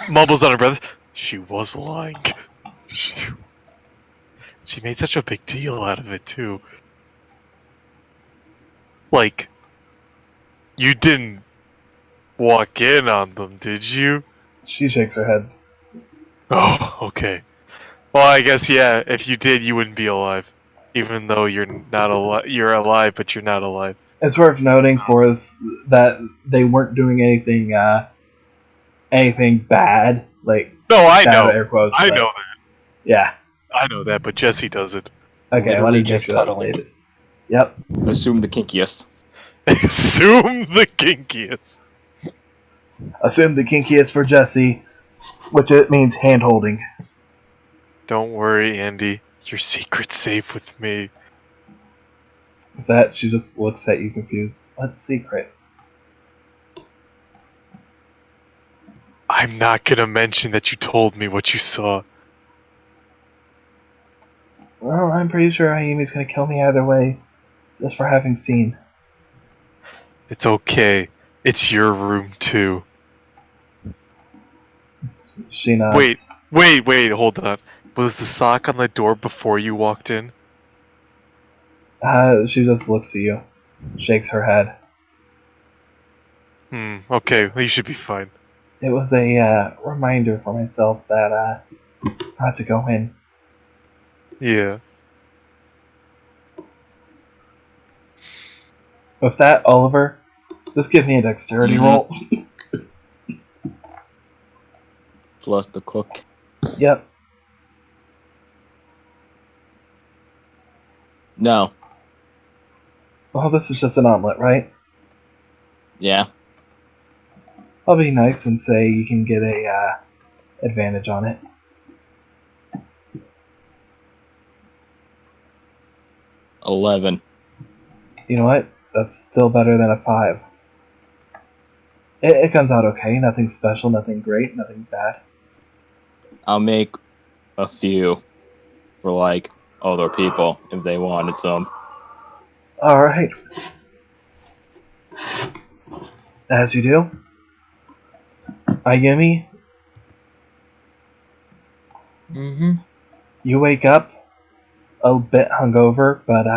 Mumbles on her breath. She was lying. She made such a big deal out of it too. Like, you didn't walk in on them, did you? She shakes her head. Oh, okay. Well, I guess yeah. If you did, you wouldn't be alive. Even though you're not alive, you're alive, but you're not alive. It's worth noting for us that they weren't doing anything anything bad, like No, I bad know. air quotes. I but know that. Yeah. I know that, but Jesse doesn't. Okay, I Literally wanted to make just sure that was cuddling. stated. Yep. Assume the kinkiest. Assume the kinkiest. Assume the kinkiest for Jesse, which it means hand holding. Don't worry, Andy. Your secret's safe with me. With that, she just looks at you confused. What secret? I'm not gonna mention that you told me what you saw. Well, I'm pretty sure Ayumi's gonna kill me either way, just for having seen. It's okay. It's your room too. She nods. Wait, hold on. Was the sock on the door before you walked in? She just looks at you, shakes her head. Okay, well, you should be fine. It was a reminder for myself that not to go in. Yeah. With that, Oliver, just give me a dexterity roll. Plus the cook. Yep. No. Well, this is just an omelet, right? Yeah. I'll be nice and say you can get a advantage on it. 11. You know what? That's still better than a 5. It comes out okay. Nothing special, nothing great, nothing bad. I'll make a few for like other people if they wanted some. Alright. As you do. Ayumi, Mm-hmm. you wake up a bit hungover, but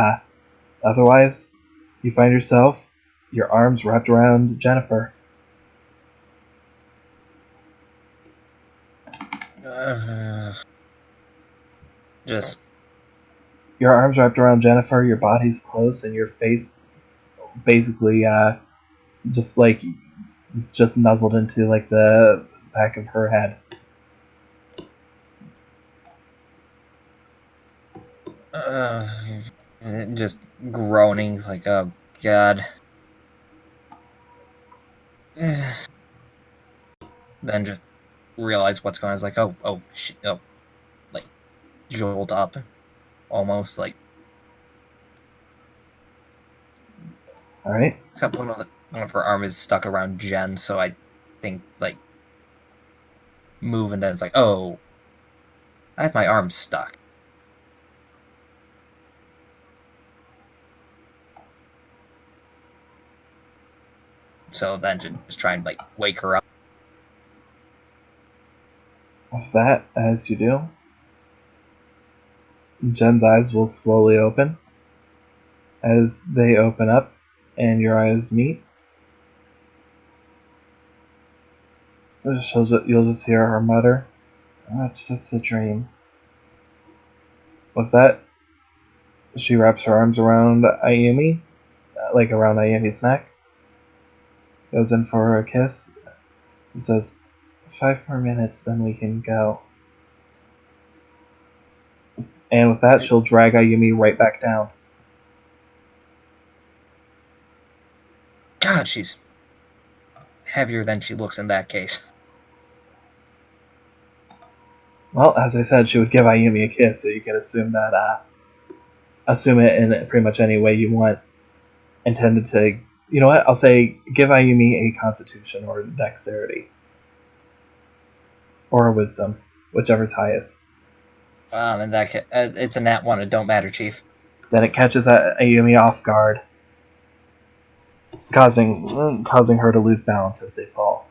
otherwise, you find yourself, your arms wrapped around Jennifer. Just Your arms wrapped around Jennifer, your body's close, and your face basically just nuzzled into like the back of her head. just groaning like, oh god. Then just realize what's going on. It's like, oh shit, like jolt up, almost like. All right. Except one of her arm is stuck around Jen, so I think like move, and then it's like, oh, I have my arm stuck. So then just try and like wake her up. With that, as you do, Jen's eyes will slowly open. As they open up and your eyes meet, you'll just hear her mutter, "Oh, it's just a dream." With that, she wraps her arms around Ayumi, like around Ayumi's neck, goes in for a kiss, and says, 5 more minutes, then we can go. And with that, she'll drag Ayumi right back down. God, she's heavier than she looks in that case. Well, as I said, she would give Ayumi a kiss, so you can assume that, assume it in pretty much any way you want. Intended to, you know what? I'll say give Ayumi a Constitution or a Dexterity, or a Wisdom, whichever's highest. In that case, it's a nat 1. It don't matter, Chief. Then it catches Ayumi off guard, causing her to lose balance as they fall.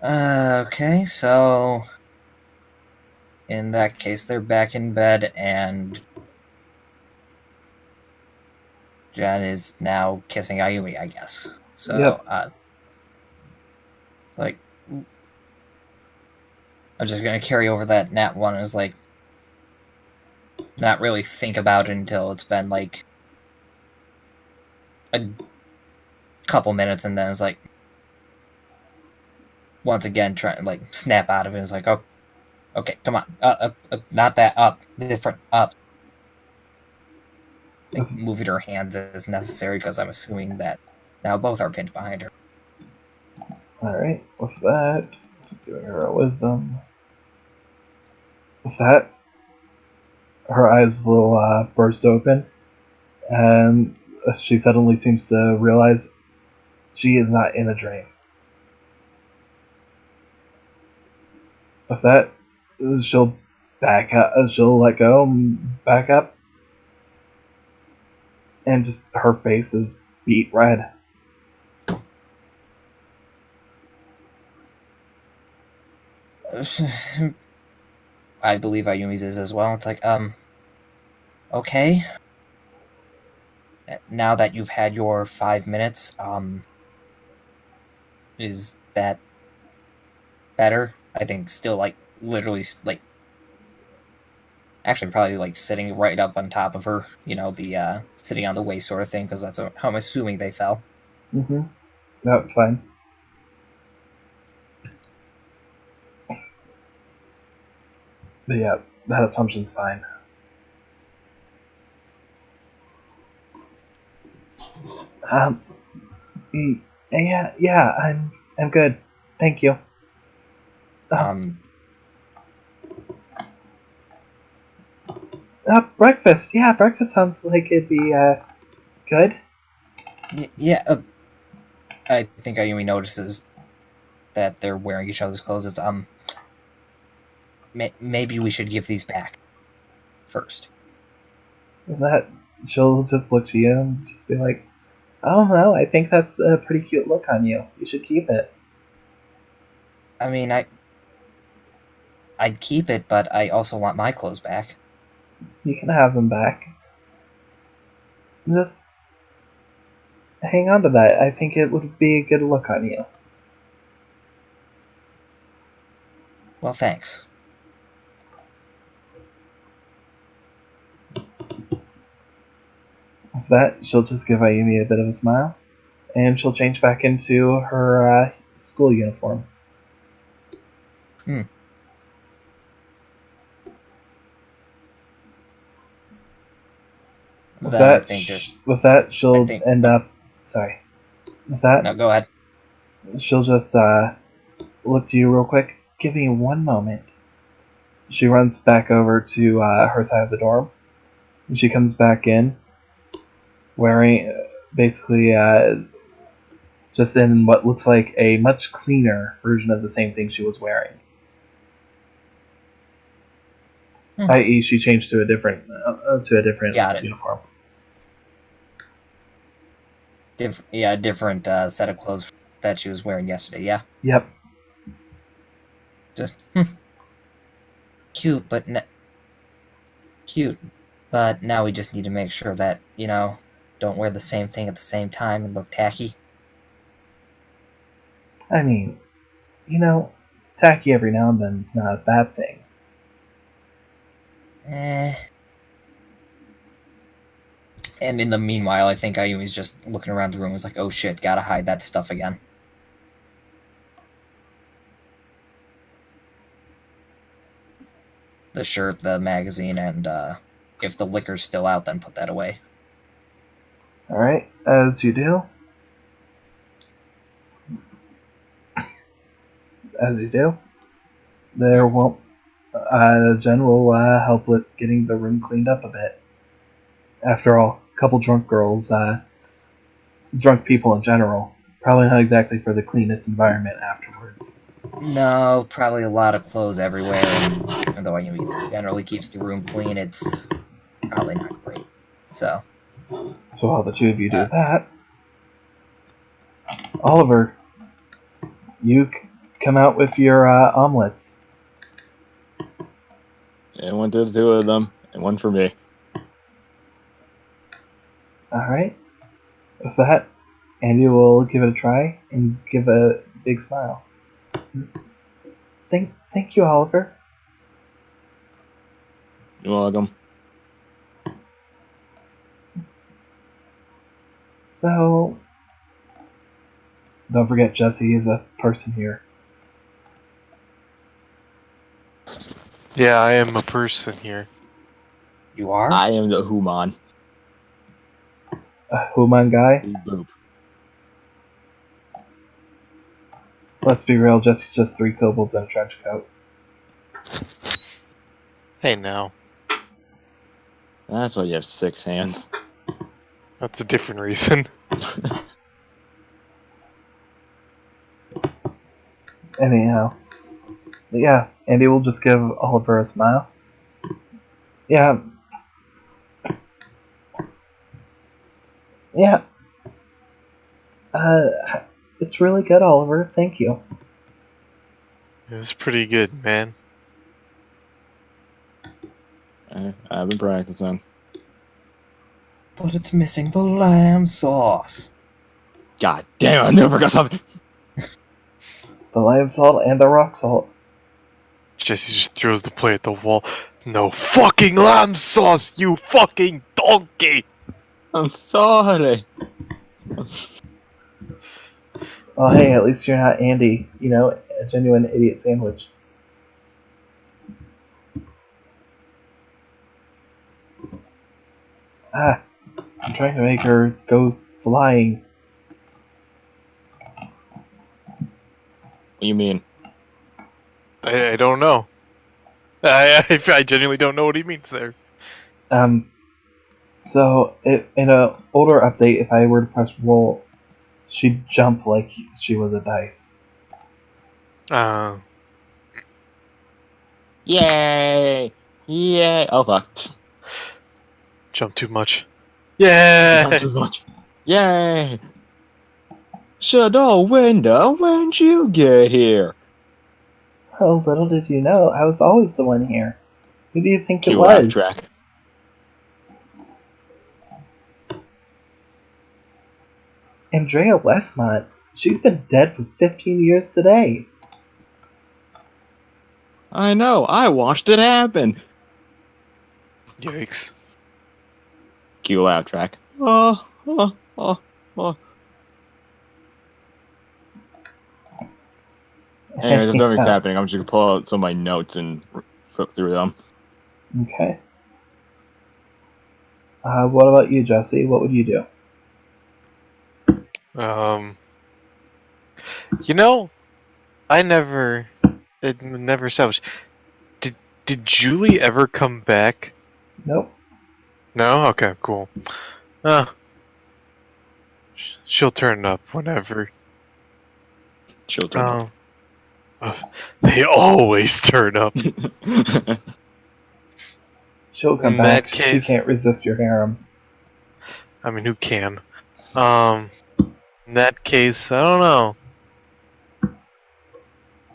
Okay, so in that case, they're back in bed, and Jen is now kissing Ayumi, I guess. So, Yep. Like, I'm just gonna carry over that nat 1 as like, not really think about it until it's been like a couple minutes, and then it's like once again trying to like snap out of it. It's like, oh, okay, come on, not that, up, different, up. Like, moving her hands is necessary because I'm assuming that now both are pinned behind her. Alright, with that, just giving her a wisdom. With that, her eyes will burst open, and she suddenly seems to realize she is not in a dream. With that, she'll back up, she'll let go and back up, and just her face is beet red. I believe Ayumi's is as well. It's like, okay. Now that you've had your 5 minutes, is that better? I think still, like, literally, like, actually probably, like, sitting right up on top of her, you know, the, sitting on the waist sort of thing, because that's how I'm assuming they fell. Mm-hmm. No, it's fine. But yeah, that assumption's fine. Um, yeah, I'm good. Thank you. Breakfast. Yeah, breakfast sounds like it'd be, good. Yeah, I think Ayumi notices that they're wearing each other's clothes. It's, maybe we should give these back first. Is that... She'll just look to you and just be like, oh no, I think that's a pretty cute look on you. You should keep it. I mean, I'd keep it, but I also want my clothes back. You can have them back. Just hang on to that. I think it would be a good look on you. Well, thanks. With that, she'll just give Ayumi a bit of a smile, and she'll change back into her school uniform. Hmm. With Then that, I think just... with that, she'll end up... Sorry. With that... No, go ahead. She'll just look to you real quick. Give me one moment. She runs back over to her side of the dorm. And she comes back in wearing basically just in what looks like a much cleaner version of the same thing she was wearing. I.e., she changed to a different uniform. Different set of clothes that she was wearing yesterday. Yeah. Yep. Just cute, but now we just need to make sure that, you know, don't wear the same thing at the same time and look tacky. I mean, you know, tacky every now and then is not a bad thing. And in the meanwhile, I think Ayumi's just looking around the room and was like, oh shit, gotta hide that stuff again. The shirt, the magazine, and if the liquor's still out, then put that away. Alright, as you do. There won't... Jen will help with getting the room cleaned up a bit. After all, a couple drunk girls, drunk people in general, probably not exactly for the cleanest environment afterwards. No, probably a lot of clothes everywhere, and even though Ayumi generally keeps the room clean, it's probably not great. So while the two of you do that, Oliver, you come out with your omelets. And one to the two of them, and one for me. Alright. With that, Andy will give it a try and give a big smile. Thank you, Oliver. You're welcome. So, don't forget Jesse is a person here. Yeah, I am a person here. You are? I am the human. A human guy? Boop. Let's be real, Jesse's just 3 kobolds in a trench coat. Hey, now. That's why you have 6 hands. That's a different reason. Anyhow. Yeah, Andy will just give Oliver a smile. Yeah. Yeah. It's really good, Oliver. Thank you. It was pretty good, man. I've been practicing. But it's missing the lamb sauce. God damn, I never got something. The lime salt and the rock salt. Jesse just throws the plate at the wall. No fucking lamb sauce, you fucking donkey! I'm sorry. Well, hey, at least you're not Andy. You know, a genuine idiot sandwich. Ah, I'm trying to make her go flying. What do you mean? I don't know. I genuinely don't know what he means there. So, in a older update, if I were to press roll, she'd jump like she was a dice. Yay! Yay! Oh fuck. Jump too much. Yeah! Not too much. Yay! Shadow window, when'd you get here? Oh, little did you know, I was always the one here. Who do you think it Cue laugh was? track. Andrea Westmont. She's been dead for 15 years today. I know, I watched it happen. Yikes. Cue laugh track. Oh. Anyways, if nothing's happening, I'm just gonna pull out some of my notes and flip through them. Okay. What about you, Jesse? What would you do? You know, it never established. Did Julie ever come back? Nope. No? Okay, cool. She'll turn up whenever. She'll turn They always turn up. up. She'll come In that back. case- She can't resist your harem. I mean, who can? In that case, I don't know.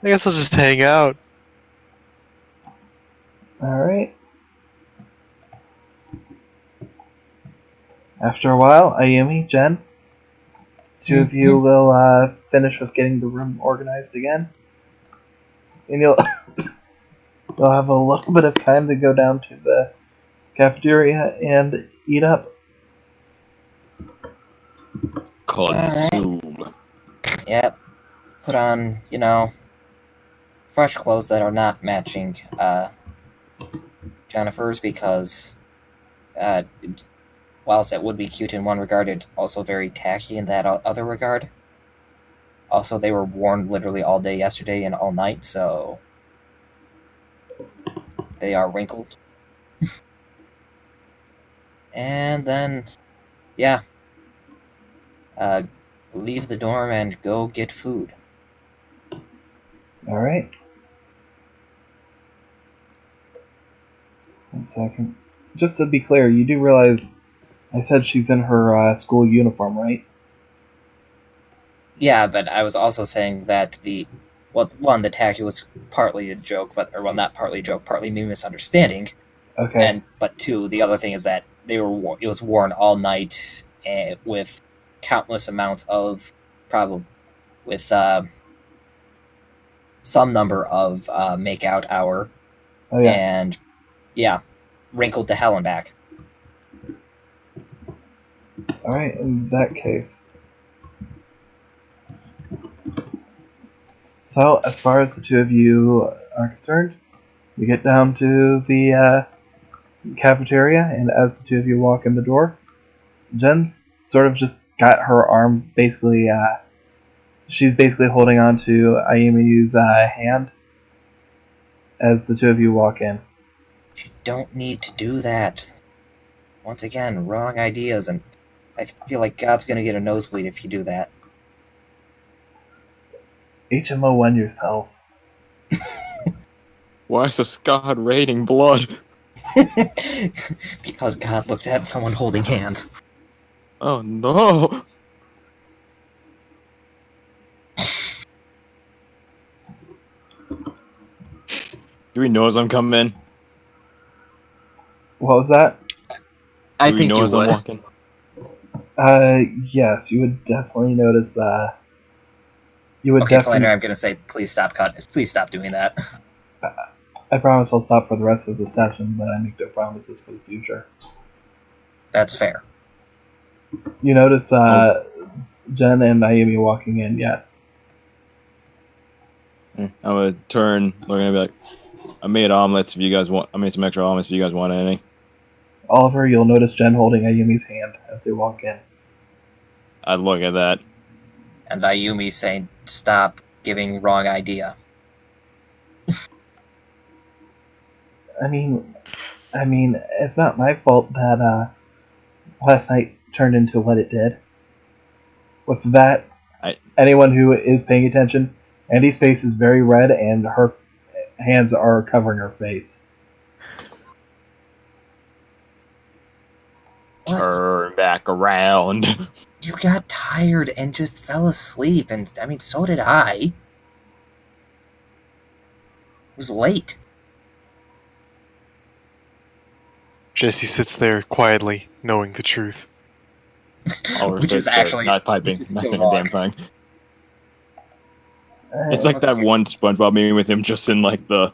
I guess I'll just hang out. Alright. After a while, Ayumi, Jen, 2 of you will finish with getting the room organized again. And you'll have a little bit of time to go down to the cafeteria and eat up. Consume. Yep. Put on, fresh clothes that are not matching Jennifer's because whilst it would be cute in one regard, it's also very tacky in that other regard. Also, they were worn literally all day yesterday and all night, so they are wrinkled. And then, yeah, leave the dorm and go get food. Alright. 1 second. Just to be clear, you do realize I said she's in her school uniform, right? Yeah, but I was also saying that the tacky was partly a joke, not partly a joke, partly me misunderstanding. Okay. But 2, the other thing is that it was worn all night with countless amounts of with some number of make-out hour. Oh, yeah. And, yeah, wrinkled to hell and back. Alright, in that case. So, as far as the two of you are concerned, you get down to the cafeteria, and as the two of you walk in the door, Jen's sort of just got her arm basically, she's basically holding on to Ayumi's hand as the two of you walk in. You don't need to do that. Once again, wrong ideas, and I feel like God's gonna get a nosebleed if you do that. HMO1 yourself. Why is this god raining blood? Because God looked at someone holding hands. Oh no! Do we know as I'm coming in? What was that? I Do we think know you as I'm would. walking? Yes, you would definitely notice, you would Okay, definitely... Flannery, I'm gonna say, please stop please stop doing that. I promise I'll stop for the rest of the session, but I make no promises for the future. That's fair. You notice, Jen and Naomi walking in, yes. I'm gonna turn, looking and be like, I made omelets if you guys want, I made some extra omelets if you guys want any. Oliver, you'll notice Jen holding Ayumi's hand as they walk in. I'd look at that. And Ayumi saying, stop giving wrong idea. I mean, it's not my fault that, last night turned into what it did. With that, anyone who is paying attention, Andy's face is very red and her hands are covering her face. What? Turn back around. You got tired and just fell asleep, and I mean, so did I. It was late. Jesse sits there quietly, knowing the truth. Which is actually not piping, which is not still saying a damn wrong. thing. It's like that one SpongeBob meme with him just in like the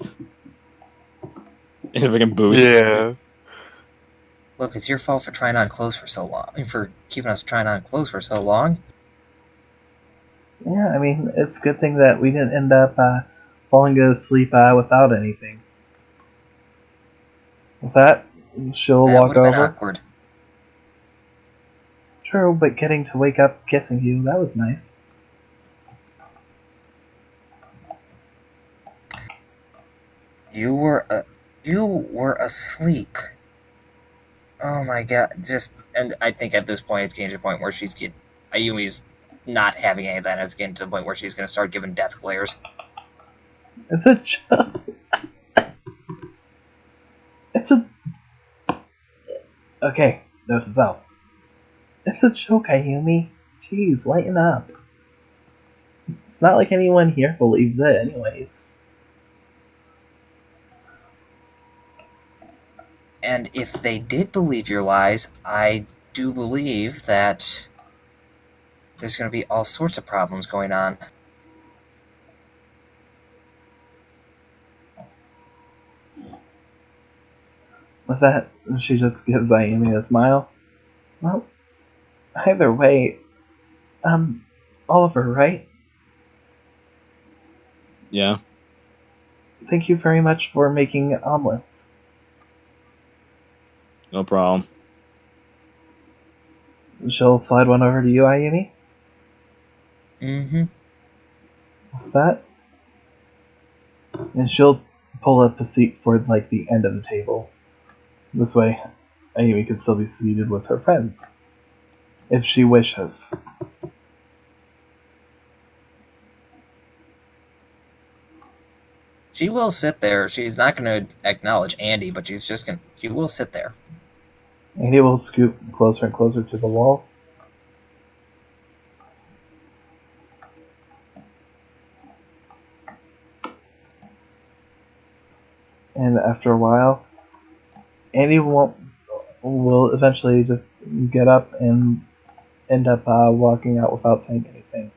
in a fucking booth. Yeah. Look, it's your fault for trying on clothes for so long. For keeping us trying on clothes for so long. Yeah, I mean, it's a good thing that we didn't end up falling asleep without anything. With that, she'll That walk would have been over. awkward. True, but getting to wake up kissing you, that was nice. You were asleep. Oh my god! And I think at this point it's getting to the point where Ayumi's not having any of that. It's getting to the point where she's going to start giving death glares. It's a joke. It's a... Okay, note to self. It's a joke, Ayumi. Jeez, lighten up. It's not like anyone here believes it anyways. And if they did believe your lies, I do believe that there's going to be all sorts of problems going on. With that, she just gives Ayumi a smile. Well, either way, Oliver, right? Yeah. Thank you very much for making omelets. No problem. She'll slide one over to you, Ayumi. Mm-hmm. With that, and she'll pull up a seat for like the end of the table. This way, Ayumi can still be seated with her friends, if she wishes. She will sit there. She's not going to acknowledge Andy, but she will sit there. Andy will scoot closer and closer to the wall. And after a while, Andy will eventually just get up and end up walking out without saying anything.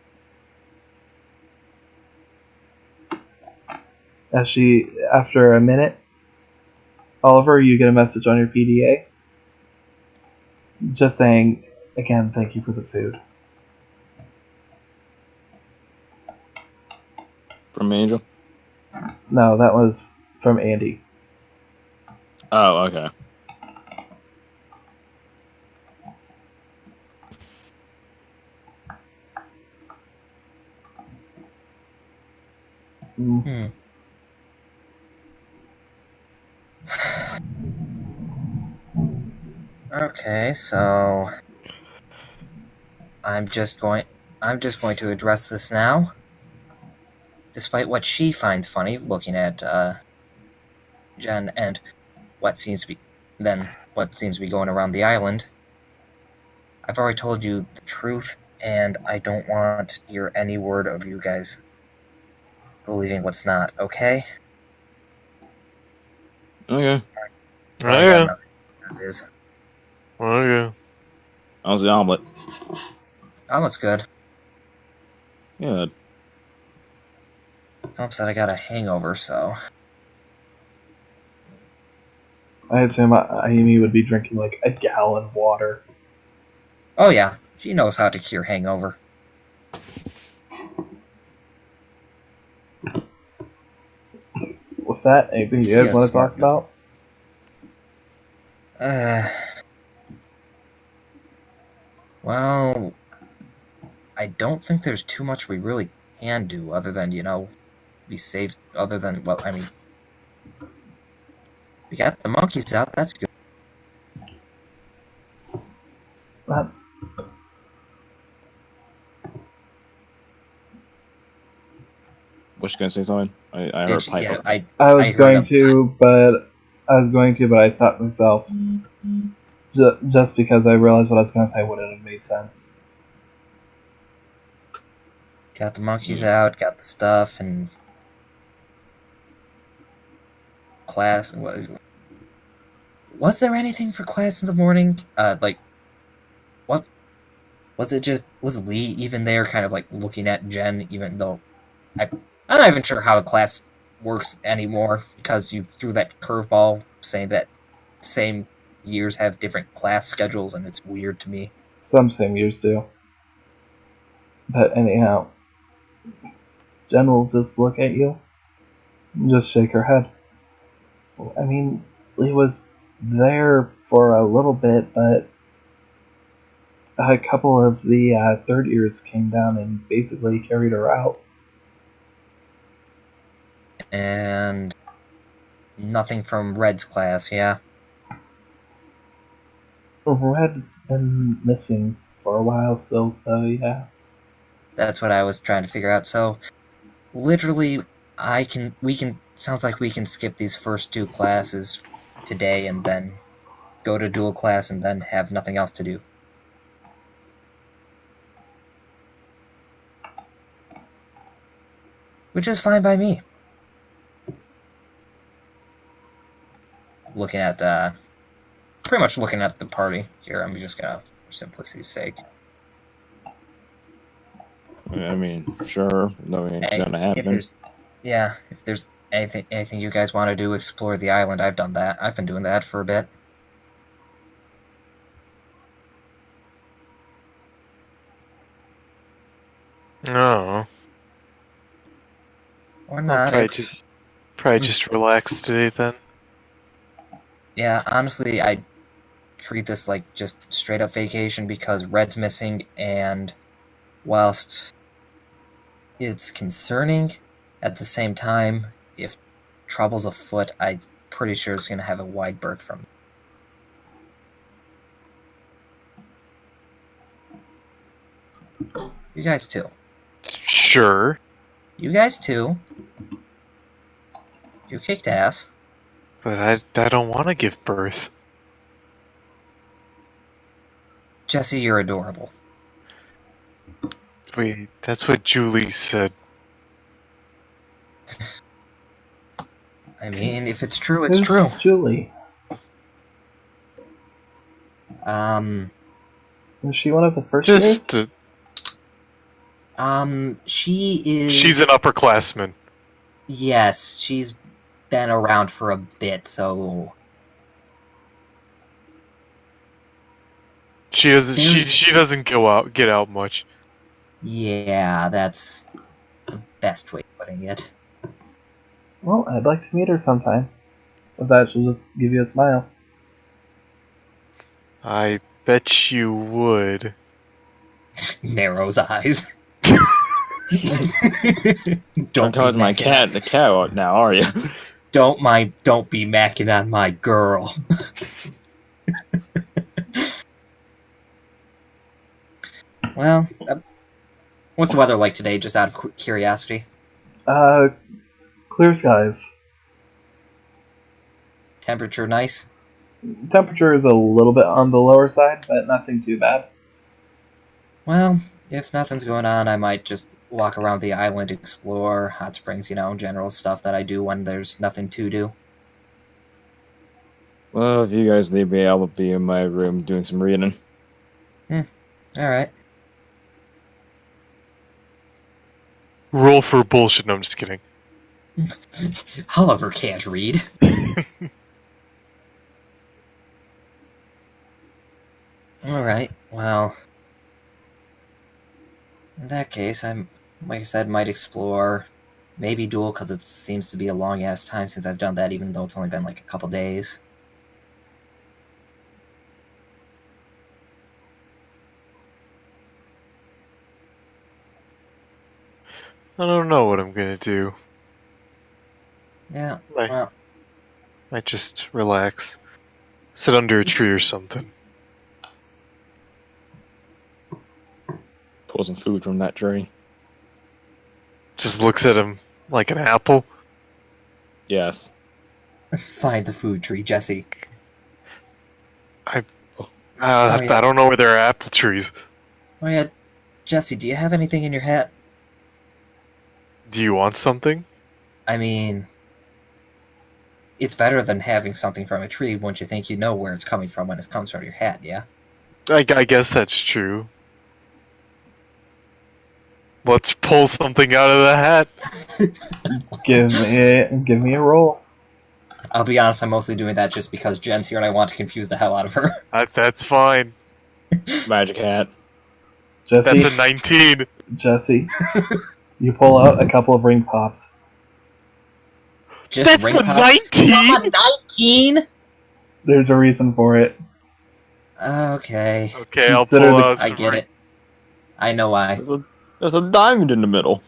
After a minute, Oliver, you get a message on your PDA just saying Again, thank you for the food. From Angel? No, that was from Andy. Oh, okay. Mm. Okay, so I'm just going to address this now. Despite what she finds funny, looking at Jen and what seems to be going around the island. I've already told you the truth, and I don't want to hear any word of you guys believing what's not, okay? Okay. I got nothing as is. Okay. How's the omelet? Almost good. Good. Helps that I got a hangover, so... I assume Ayumi would be drinking like a gallon of water. Oh yeah, she knows how to cure hangover. With that, anything you guys want to talk about? Well, I don't think there's too much we really can do other than, be safe, other than, well, I mean, we got the monkeys out, that's good. That, Was she gonna say something? I heard pipe up. I was going to, but I stopped myself. Just because I realized what I was going to say wouldn't have made sense. Got the monkeys out, got the stuff, and class. Was there anything for class in the morning? What? Was Lee even there, kind of like looking at Jen, even though I'm not even sure how the class works anymore, because you threw that curveball saying that same years have different class schedules, and it's weird to me. Some same years do. But anyhow, Jen will just look at you and just shake her head. I mean, Lee was there for a little bit, but a couple of the third years came down and basically carried her out. And nothing from Red's class, yeah? Red's been missing for a while still, so yeah. That's what I was trying to figure out. So, literally, sounds like we can skip these first two classes today and then go to dual class and then have nothing else to do. Which is fine by me. Pretty much looking at the party here. I'm just gonna, for simplicity's sake. I mean, sure. Nothing's gonna happen. If there's anything you guys want to do, explore the island. I've done that. I've been doing that for a bit. Oh. Or not. Probably just relax today then. Yeah, honestly, I treat this like just straight up vacation because Red's missing, and whilst it's concerning, at the same time, if trouble's afoot, I'm pretty sure it's going to have a wide berth from me. You guys too. Sure. You guys too. You kicked ass. But I don't want to give birth. Jesse, you're adorable. Wait, that's what Julie said. I mean, if it's true, it's true. Julie. Was she one of the first years? She is... She's an upperclassman. Yes, she's been around for a bit, so... She doesn't. She doesn't get out much. Yeah, that's the best way of putting it. Well, I'd like to meet her sometime. With that, she'll just give you a smile. I bet you would. Narrows eyes. Don't call my cat the cat now, are you? Don't be macking on my girl. Well, what's the weather like today, just out of curiosity? Clear skies. Temperature nice? Temperature is a little bit on the lower side, but nothing too bad. Well, if nothing's going on, I might just walk around the island, explore hot springs, general stuff that I do when there's nothing to do. Well, if you guys leave me, I will be in my room doing some reading. Alright. Roll for bullshit. No, I'm just kidding. Oliver can't read. Alright, well... in that case, like I said, might explore. Maybe Duel, because it seems to be a long-ass time since I've done that, even though it's only been like a couple days. I don't know what I'm gonna do. Yeah, well... Might just relax. Sit under a tree or something. Pull some food from that tree. Just looks at him like an apple. Yes. Find the food tree, Jesse. I don't know where there are apple trees. Oh yeah, Jesse, do you have anything in your hat? Do you want something? I mean... it's better than having something from a tree, wouldn't you think? You know where it's coming from when it comes from your hat, yeah? I guess that's true. Let's pull something out of the hat. Give me a roll. I'll be honest, I'm mostly doing that just because Jen's here and I want to confuse the hell out of her. That's fine. Magic hat. Jesse, That's a 19. Jesse, you pull out a couple of ring pops. Just That's ring a pops? 19? 19? There's a reason for it. Okay. Okay, I'll Consider pull the- out I some get it. I know why. There's a diamond in the middle.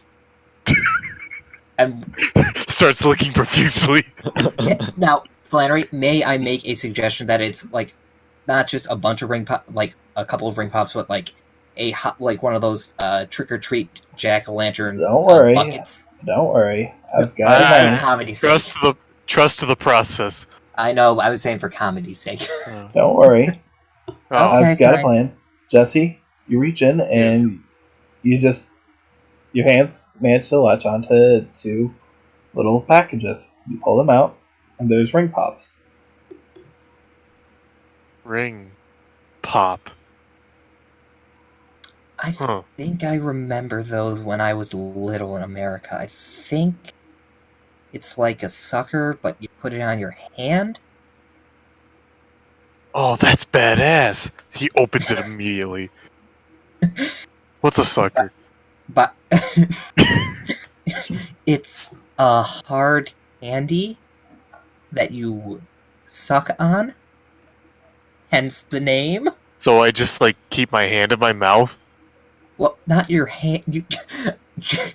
And Starts looking profusely. now, Flannery, may I make a suggestion that it's like not just a bunch of ring pop, like a couple of ring pops, but like like one of those trick or treat jack o' lantern Don't worry. buckets. Don't worry. I've got Just it. for down. comedy's sake. Trust to the process. I know. I was saying for comedy's sake. Don't worry. Oh, Okay, I've got a fine. plan. Jesse, you reach in and your hands manage to latch onto two little packages. You pull them out, and there's ring pops. ring pop. I think I remember those when I was little in America. I think it's like a sucker, but you put it on your hand. Oh, that's badass. He opens it immediately. What's a sucker? But it's a hard candy that you suck on. Hence the name. So I just like keep my hand in my mouth? Well, not your hand.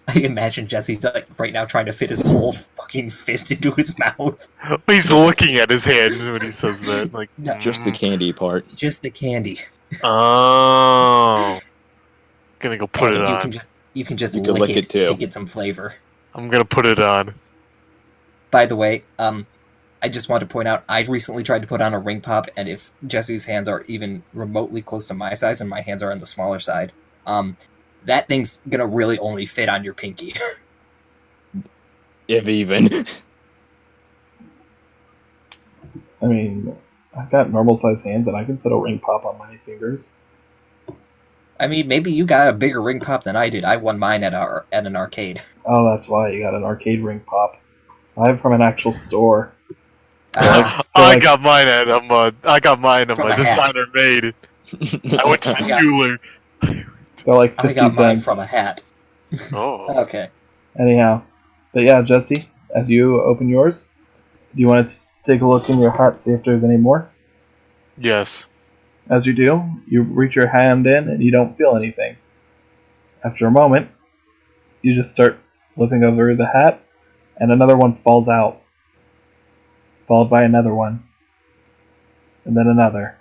I imagine Jesse's like right now trying to fit his whole fucking fist into his mouth. He's looking at his hand when he says that. Like, No. Just the candy part. Just the candy. Oh. Gonna go put And it you on. can just You can lick lick it too. to get some flavor. I'm gonna put it on. By the way, I just want to point out, I recently tried to put on a ring pop, and if Jesse's hands are even remotely close to my size, and my hands are on the smaller side, that thing's gonna really only fit on your pinky. If even. I mean, I've got normal sized hands, and I can fit a ring pop on my fingers. I mean, maybe you got a bigger ring pop than I did. I won mine at an arcade. Oh, that's why you got an arcade ring pop. I have from an actual store. I got mine at my From a hat. designer made. I went to the jeweler. They're like 50 I got mine cents. from a hat. Oh. Okay. Anyhow. But yeah, Jesse, as you open yours, do you want to take a look in your hat, see if there's any more? Yes. As you do, you reach your hand in and you don't feel anything. After a moment, you just start flipping over the hat, and another one falls out, followed by another one, and then another.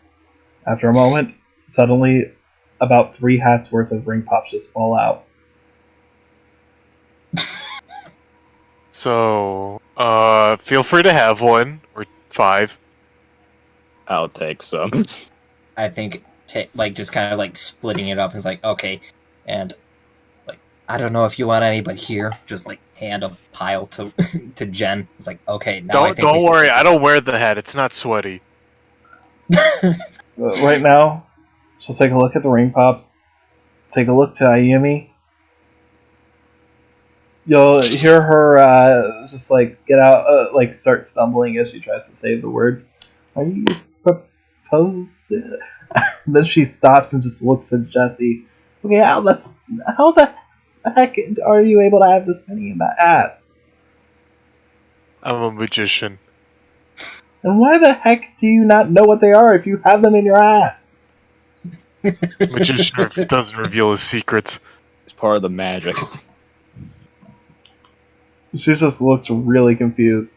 After a moment, suddenly about 3 hats worth of ring pops just fall out. So, feel free to have one, or 5. I'll take some. I think, just kind of like splitting it up is like, okay, and like, I don't know if you want any, but here, just like hand a pile to to Jen. It's like, okay, now I think Don't we should worry, take I this don't wear the hat. It's not sweaty. Right now, she'll take a look at the ring pops, take a look to Ayumi. You'll hear her just like get out, like start stumbling as she tries to say the words. Are you proposing? Then she stops and just looks at Jesse. Okay, how the heck are you able to have this many in that hat? I'm a magician. And why the heck do you not know what they are if you have them in your hat? Magician doesn't reveal his secrets. It's part of the magic. She just looks really confused.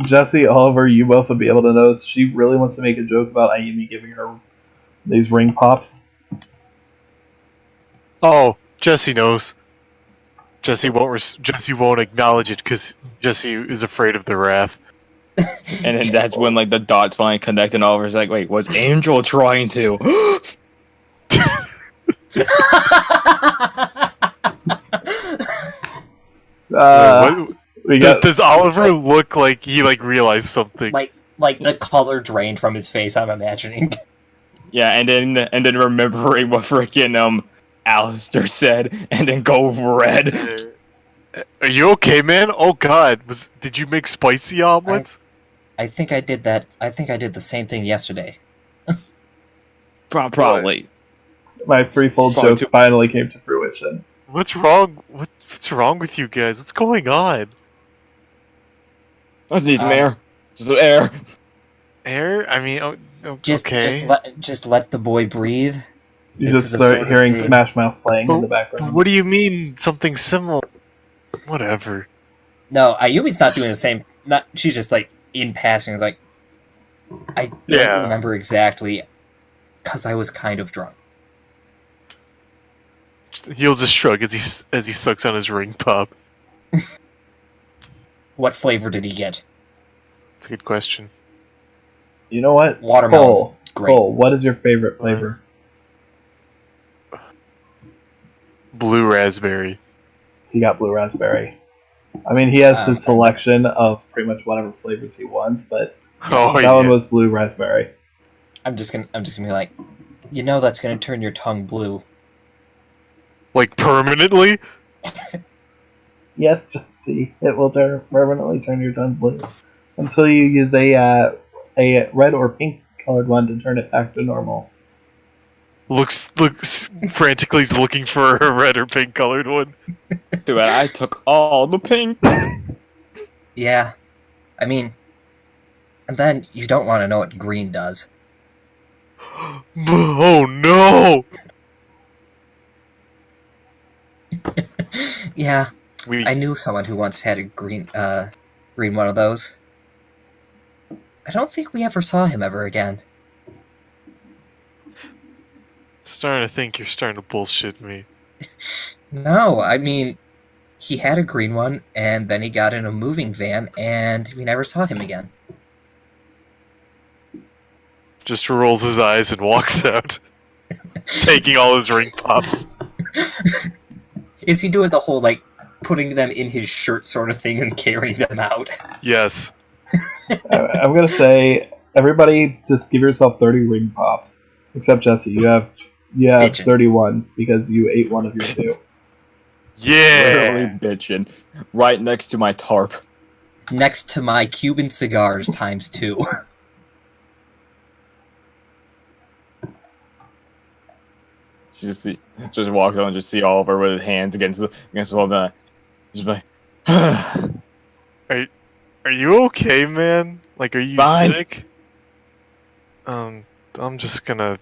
Jesse, Oliver, you both will be able to notice she really wants to make a joke about Ayumi giving her these ring pops. Oh, Jesse knows. Jesse won't acknowledge it because Jesse is afraid of the wrath. And then that's when like the dots finally connect and Oliver's like, wait, was Angel trying to? Does Oliver look like he realized something? like the color drained from his face, I'm imagining. Yeah, and then remembering what freaking Alistair said, and then go red. Are you okay, man? Oh God, did you make spicy omelets? I think I did that. I think I did the same thing yesterday. Probably. My threefold joke finally came to fruition. What's wrong? What's wrong with you guys? What's going on? I need some air. Some air. Air? I mean, okay. Just let the boy breathe. You just start hearing Smash Mouth playing in the background. What do you mean something similar? Whatever. No, Ayumi's not doing the same. She's just like in passing. Is like, I don't remember exactly, because I was kind of drunk. He'll just shrug as he sucks on his ring pop. What flavor did he get? That's a good question. You know what? Watermelon. Great. Cole, what is your favorite flavor? Blue raspberry. He got blue raspberry. I mean, he has his selection of pretty much whatever flavors he wants, but that one was blue raspberry. I'm just gonna be like, that's gonna turn your tongue blue. Like permanently? Yes, Jesse. It will permanently turn your tongue blue until you use a red or pink colored one to turn it back to normal. Looks frantically looking for a red or pink colored one. Dude, I took all the pink. Yeah, I mean, and then you don't want to know what green does. Oh no! Yeah, I knew someone who once had a green one of those. I don't think we ever saw him ever again. Starting to think you're starting to bullshit me. No, I mean, he had a green one, and then he got in a moving van, and we never saw him again. Just rolls his eyes and walks out, taking all his ring pops. Is he doing the whole, putting them in his shirt sort of thing and carrying them out? Yes. I'm gonna say, everybody just give yourself 30 ring pops. Except Jesse, you have 31 because you ate one of your 2. Yeah! Literally bitching. Right next to my tarp. Next to my Cuban cigars ×2. just walks on and just see Oliver with his hands against the wall. Just like, Are you okay, man? Like, are you Fine. sick? I'm just gonna.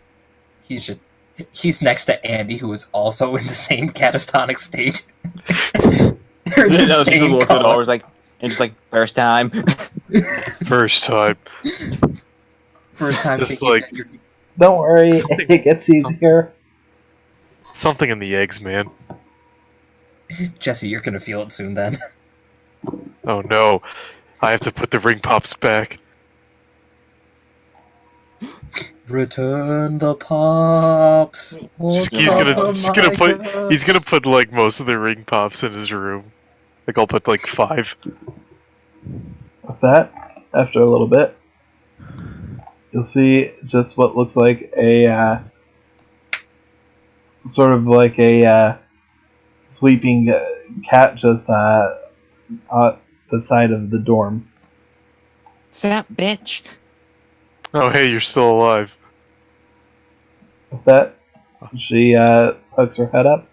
He's next to Andy, who is also in the same catatonic state. They're the just same looks at color. Oliver's like, and just like first time. First time. First time Just thinking like- that you're... Don't worry, Something- it gets easier. Something in the eggs, man. Jesse, you're gonna feel it soon then. Oh no. I have to put the ring pops back. Return the pops. What's He's up, gonna he's gonna put like most of the ring pops in his room. Like I'll put like 5. With that, after a little bit, you'll see just what looks like a sort of like a sleeping cat just at the side of the dorm. Sup, bitch? Oh hey, you're still alive. With that, she pokes her head up,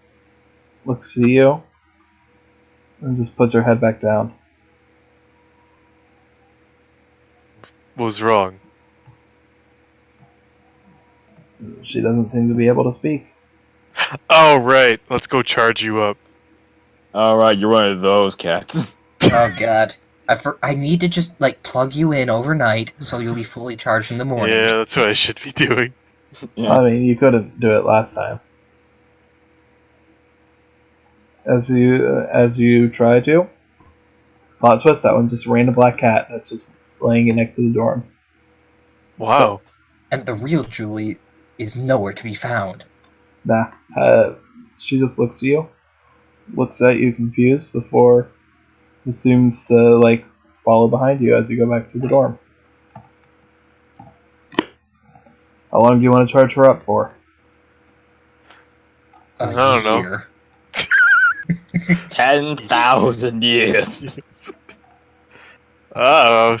looks to you, and just puts her head back down. What was wrong? She doesn't seem to be able to speak. Oh right, let's go charge you up. Alright, you're one of those cats. Oh god. I need to just, like, plug you in overnight so you'll be fully charged in the morning. Yeah, that's what I should be doing. Yeah. I mean, you couldn't do it last time. As you try to, plot twist. That one's just a random black cat that's just laying next to the dorm. Wow. And the real Julie is nowhere to be found. Nah. She just looks at you, looks at you confused before just seems to like follow behind you as you go back to the dorm. How long do you want to charge her up for? A I don't know. year. 10,000 years. Oh,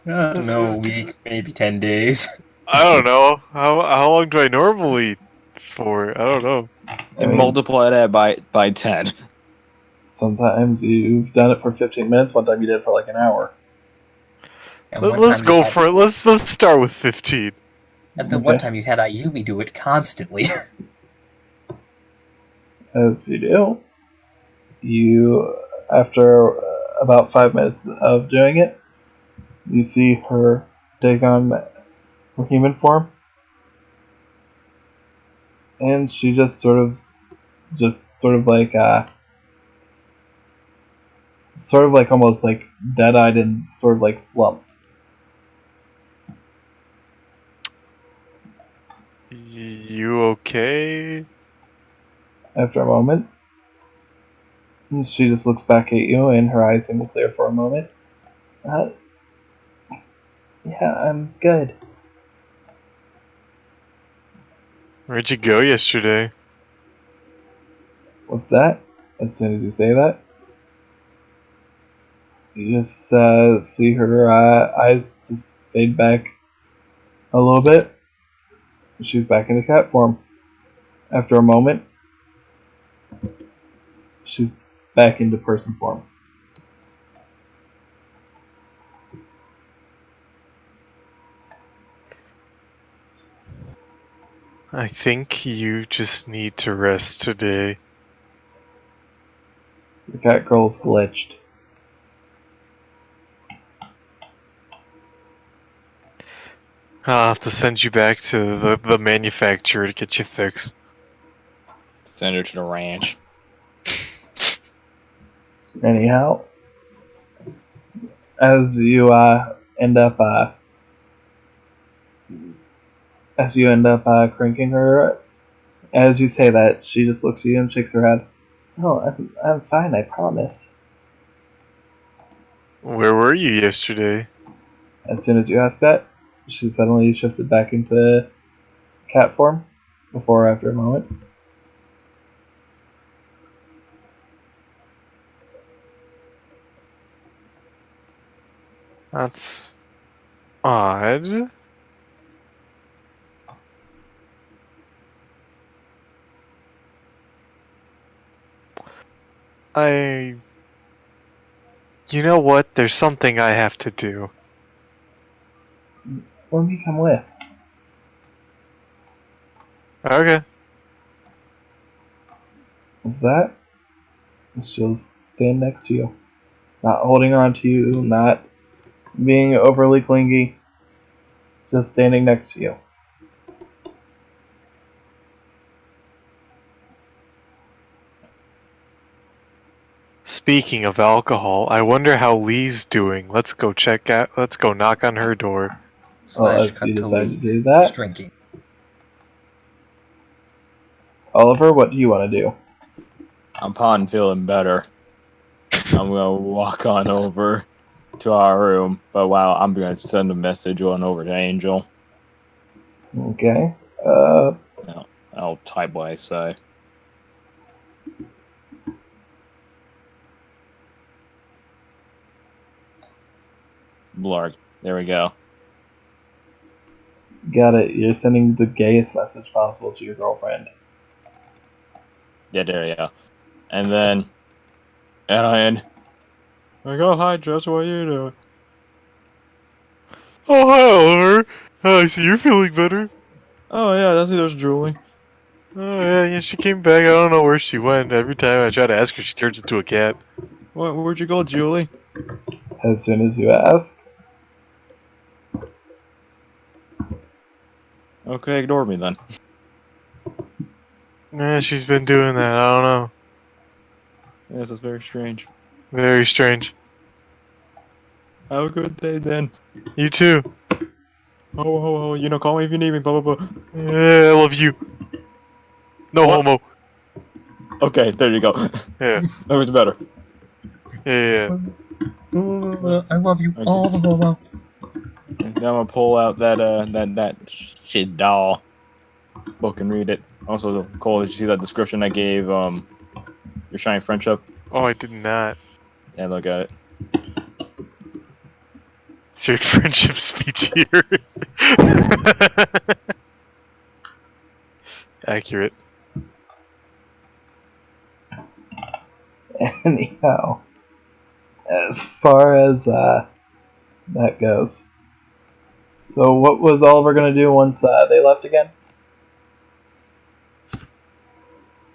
No, a week, maybe 10 days. I don't know. How long do I normally for? I don't know. And multiply that by 10. Sometimes you've done it for 15 minutes. One time you did it for like an hour. And one Let's time you go had- for it. Let's start with 15. And then one Okay. time you had Ayumi do it constantly. As you do, you, after about 5 minutes of doing it, you see her take on her human form, and she just sort of like almost like dead-eyed and sort of like slumped. You okay? After a moment, she just looks back at you, and her eyes seem to clear for a moment. Yeah, I'm good. Where'd you go yesterday? With that, as soon as you say that, you just see her eyes just fade back a little bit. She's back into cat form. After a moment, she's back into person form. I think you just need to rest today. The cat girl's glitched. I'll have to send you back to the manufacturer to get you fixed. Send her to the ranch. Anyhow, as you end up cranking her, as you say that, she just looks at you and shakes her head. Oh, I'm fine, I promise. Where were you yesterday? As soon as you ask that, she suddenly shifted back into cat form, before or after a moment. That's odd. You know what? There's something I have to do. Let me come with. Okay. With that, she'll stand next to you. Not holding on to you, not being overly clingy. Just standing next to you. Speaking of alcohol, I wonder how Lee's doing. Let's go check out. Let's go knock on her door. Slash If cut you to decide to Lee. do that, Drinking. Oliver, what do you want to do? Upon feeling better, I'm gonna walk on over to our room. But wow, I'm gonna send a message on over to Angel. Okay. I'll type what I say. Blarg. There we go. Got it. You're sending the gayest message possible to your girlfriend. Yeah, there you go. And then, like, oh, hi, Jess, what are you doing? Oh, hi, Oliver. I see you're feeling better. Oh, yeah, that's there's Julie. Oh, yeah, she came back. I don't know where she went. Every time I try to ask her, she turns into a cat. Where'd you go, Julie? As soon as you ask. Okay, ignore me then. Yeah, she's been doing that. I don't know. Yes, that's very strange. Very strange. Have a good day then. You too. Ho, ho, ho, call me if you need me, blah, blah, blah. Yeah, I love you. No What? homo. Okay, there you go. Yeah. That was better. Yeah. I love you. Okay. All the homo. Now I'm gonna pull out that shit doll book and read it. Also, Cole, did you see that description I gave your shiny friendship? Oh, I did not. Yeah, look at it. It's your friendship speech here. Accurate. Anyhow, as far as that goes. So what was Oliver going to do once they left again?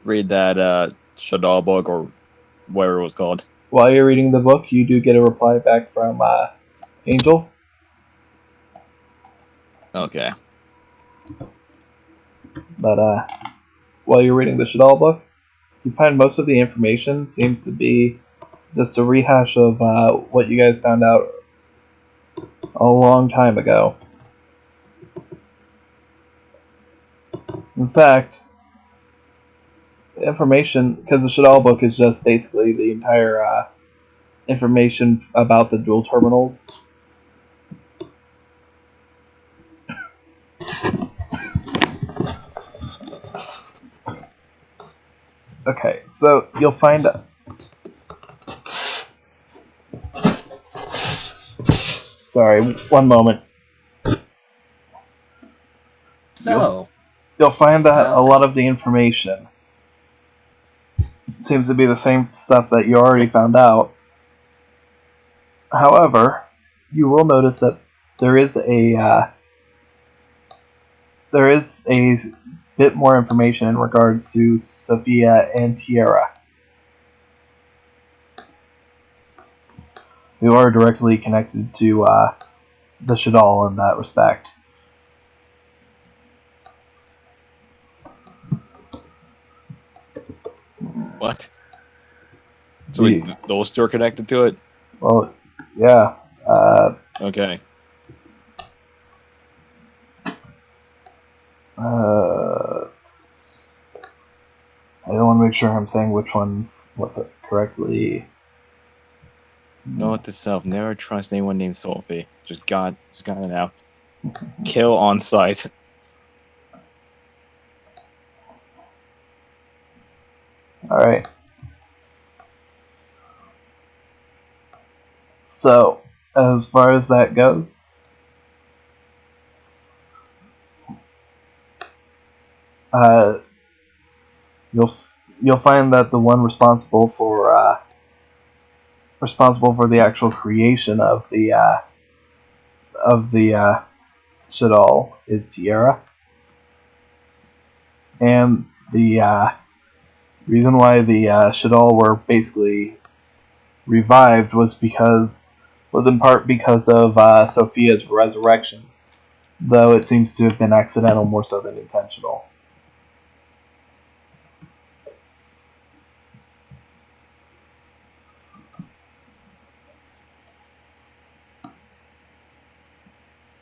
Read that Shadal book or whatever it was called. While you're reading the book, you do get a reply back from Angel. Okay. But while you're reading the Shadal book, you find most of the information seems to be just a rehash of what you guys found out a long time ago. In fact, information, because the Shadal book is just basically the entire information about the dual terminals. Okay, so you'll find. Sorry, one moment. So, You'll find that a how's lot of the information seems to be the same stuff that you already found out. However, you will notice that there is a bit more information in regards to Sophia and Tierra, who are directly connected to the Shadal in that respect. What? So wait, those two are connected to it? Well, yeah. Okay. I don't want to make sure I'm saying which one correctly. Note to self: never trust anyone named Sophie. Just got it now. Kill on sight. Alright. So, as far as that goes, you'll find that the one responsible for responsible for the actual creation of the Shadal is Tierra, and the reason why the Shadal were basically revived was in part because of Sophia's resurrection, though it seems to have been accidental more so than intentional.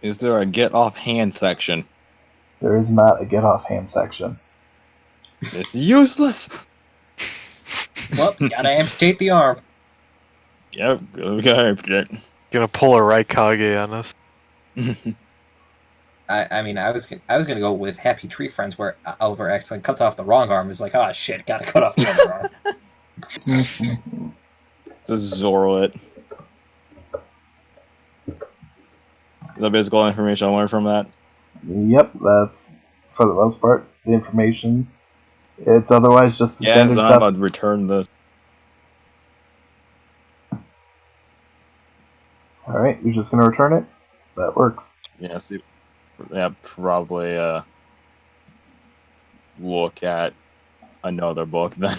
Is there a get off hand section? There is not a get off hand section. It's useless. Well, gotta amputate the arm. Yep, okay. Gonna pull a Raikage on us. I mean, I was gonna go with Happy Tree Friends, where Oliver accidentally cuts off the wrong arm. Is like, oh shit, gotta cut off the other arm. Just Zoro it. The basic information I learned from that. Yep, that's for the most part the information. It's otherwise just the Yes, standard I'm stuff. about to return this. Alright, you're just gonna return it? That works. Yeah, see, yeah, probably look at another book then.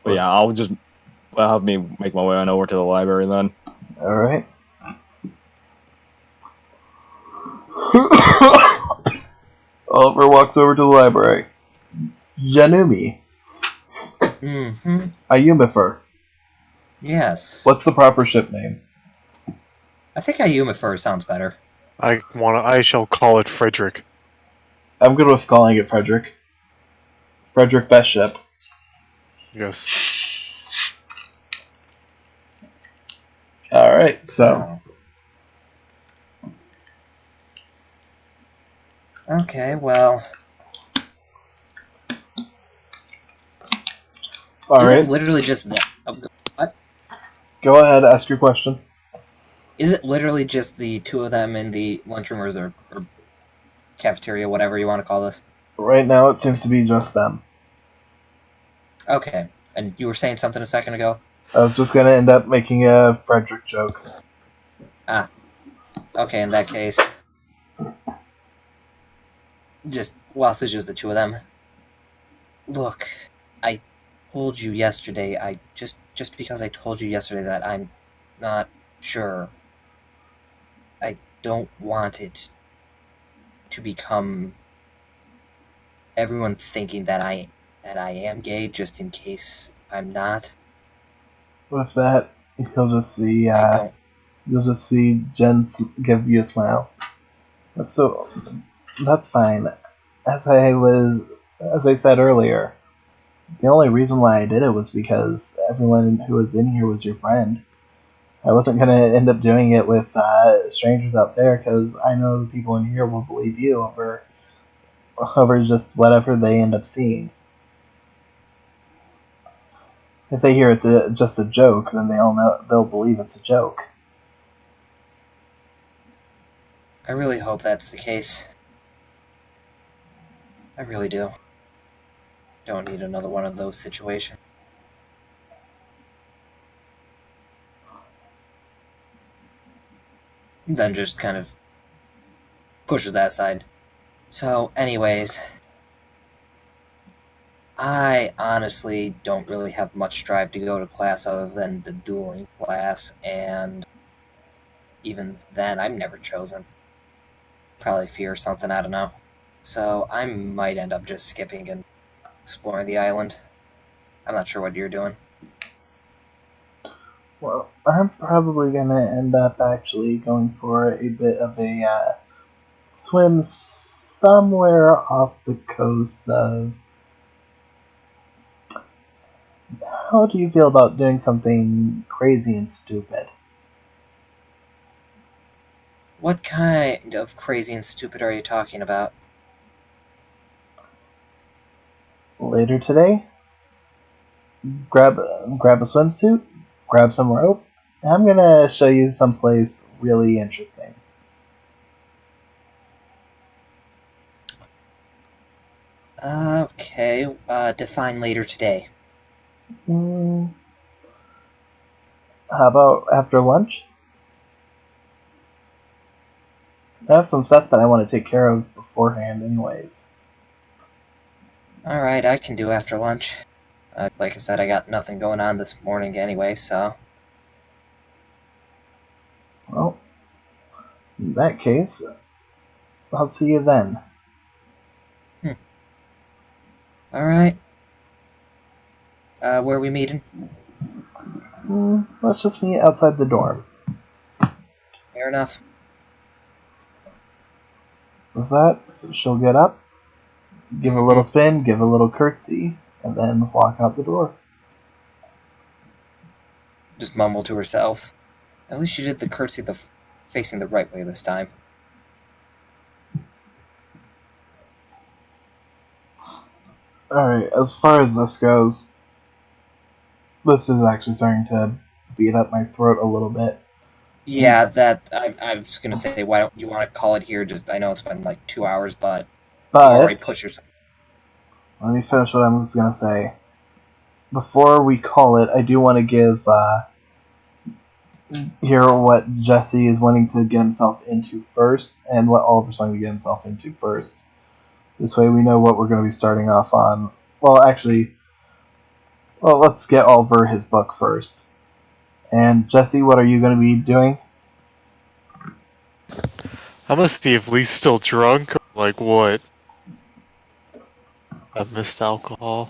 But yeah, I'll have me make my way on over to the library then. Alright. Oliver walks over to the library. Janumi. Mm-hmm. Ayumifer. Yes. What's the proper ship name? I think Ayumifer sounds better. I shall call it Frederick. I'm good with calling it Frederick. Frederick Best Ship. Yes. Alright, so. Okay, well. Is it literally just that? What? Go ahead, ask your question. Is it literally just the two of them in the lunchroom or cafeteria, whatever you want to call this? Right now, it seems to be just them. Okay, and you were saying something a second ago? I was just gonna end up making a Frederick joke. Ah. Okay, in that case. It's just the two of them. Look, I told you yesterday, just because I told you yesterday that I'm not sure. I don't want it to become everyone thinking that I am gay, just in case I'm not. With that, you'll just see Jen give you a smile. That's fine. As I said earlier, the only reason why I did it was because everyone who was in here was your friend. I wasn't gonna end up doing it with strangers out there because I know the people in here will believe you over just whatever they end up seeing. If they hear it's just a joke, then they'll believe it's a joke. I really hope that's the case. I really do. Don't need another one of those situations. Then just kind of pushes that aside. So, anyways, I honestly don't really have much drive to go to class other than the dueling class, and even then, I'm never chosen. Probably fear something, I don't know. So, I might end up just skipping and exploring the island. I'm not sure what you're doing. Well, I'm probably gonna end up actually going for a bit of a swim somewhere off the coast of. How do you feel about doing something crazy and stupid? What kind of crazy and stupid are you talking about? Later today, grab a swimsuit, grab some rope. I'm gonna show you someplace really interesting. Okay, define later today. How about after lunch? I have some stuff that I want to take care of beforehand anyways. Alright, I can do after lunch. Like I said, I got nothing going on this morning anyway, so... Well, in that case, I'll see you then. Alright. Where are we meeting? Let's just meet outside the dorm. Fair enough. With that, she'll get up, give a little spin, give a little curtsy, and then walk out the door. Just mumble to herself. At least she did the curtsy facing the right way this time. Alright, as far as this goes, this is actually starting to beat up my throat a little bit. Yeah, that I was gonna say, why don't you want to call it here? Just I know it's been like 2 hours, but you already pushed yourself. Let me finish what I was gonna say. Before we call it, I do want to hear what Jesse is wanting to get himself into first, and what Oliver's wanting to get himself into first. This way we know what we're going to be starting off on. Well, actually, let's get Oliver his book first. And Jesse, what are you going to be doing? I'm gonna see if Lee's still drunk, or like what? I've missed alcohol.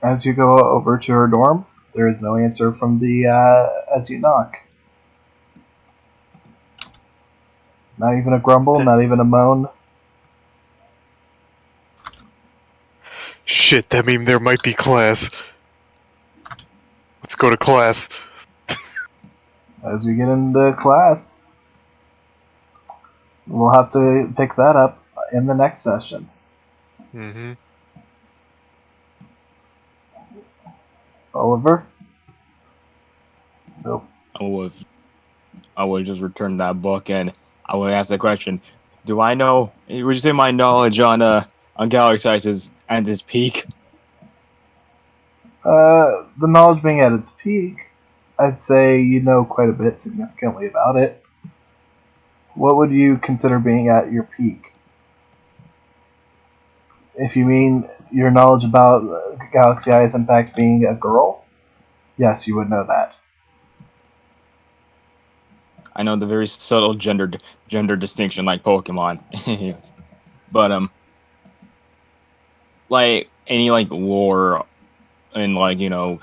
As you go over to her dorm, there is no answer from as you knock. Not even a grumble, not even a moan. Shit, that means there might be class. Let's go to class. As we get into class, we'll have to pick that up in the next session. Mm-hmm. Oliver? Nope. I would just return that book and I would ask the question: do I know? Would you say my knowledge on galaxy size is at its peak? The knowledge being at its peak, I'd say you know quite a bit significantly about it. What would you consider being at your peak? If you mean your knowledge about Galaxy Eyes in fact being a girl, yes, you would know that. I know the very subtle gender distinction, like Pokemon, but like any like lore and like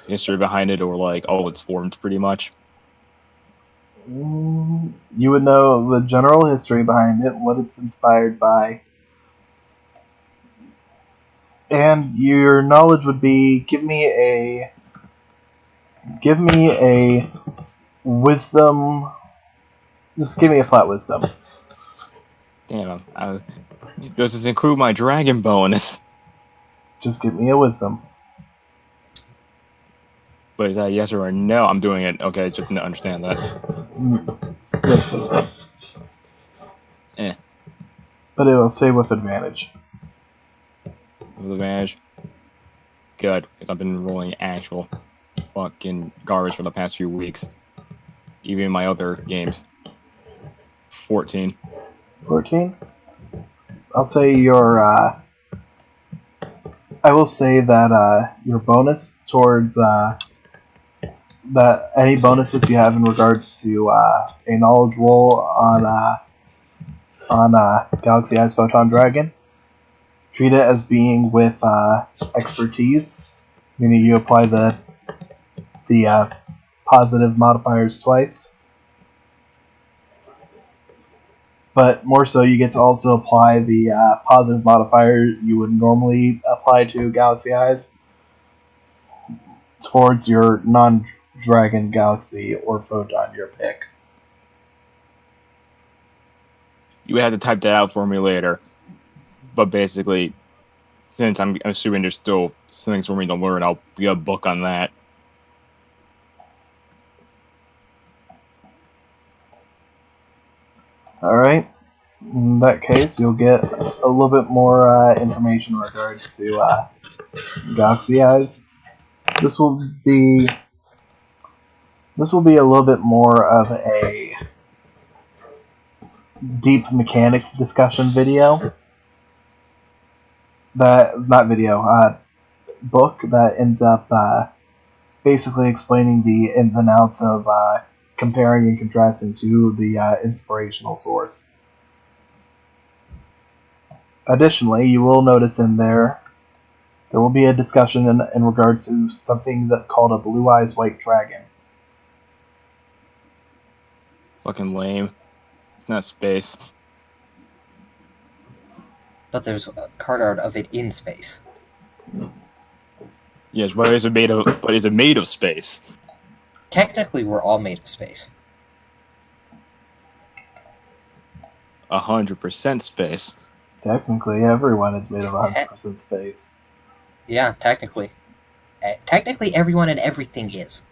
history behind it, or like it's formed pretty much. You would know the general history behind it, what it's inspired by, and your knowledge would be give me a wisdom. Just give me a flat wisdom. Damn, does this include my dragon bonus? Just give me a wisdom. But is that yes or a no? I'm doing it. Okay, just to understand that. But it'll say with advantage. With advantage. Good, because I've been rolling actual fucking garbage for the past few weeks. Even in my other games. 14. 14? I'll say I will say that your bonus towards that any bonuses you have in regards to a knowledge roll on Galaxy Eyes Photon Dragon, treat it as being with expertise, meaning you apply the positive modifiers twice. But more so, you get to also apply the positive modifier you would normally apply to Galaxy Eyes towards your non-Dragon Galaxy or Photon, your pick. You had to type that out for me later. But basically, since I'm assuming there's still some things for me to learn, I'll get a book on that. Alright. In that case, you'll get a little bit more information in regards to Galaxy Eyes. This will This will be a little bit more of a deep mechanic discussion video. That is not video, book that ends up basically explaining the ins and outs of comparing and contrasting to the inspirational source. Additionally, you will notice in there will be a discussion in regards to something that's called a blue eyes white dragon. Fucking lame. It's not space. But there's a card art of it in space. Yes, but is it made of? But is it made of space? Technically, we're all made of space. 100% space. Technically, everyone is made of 100% space. Yeah, technically. Technically, everyone and everything is.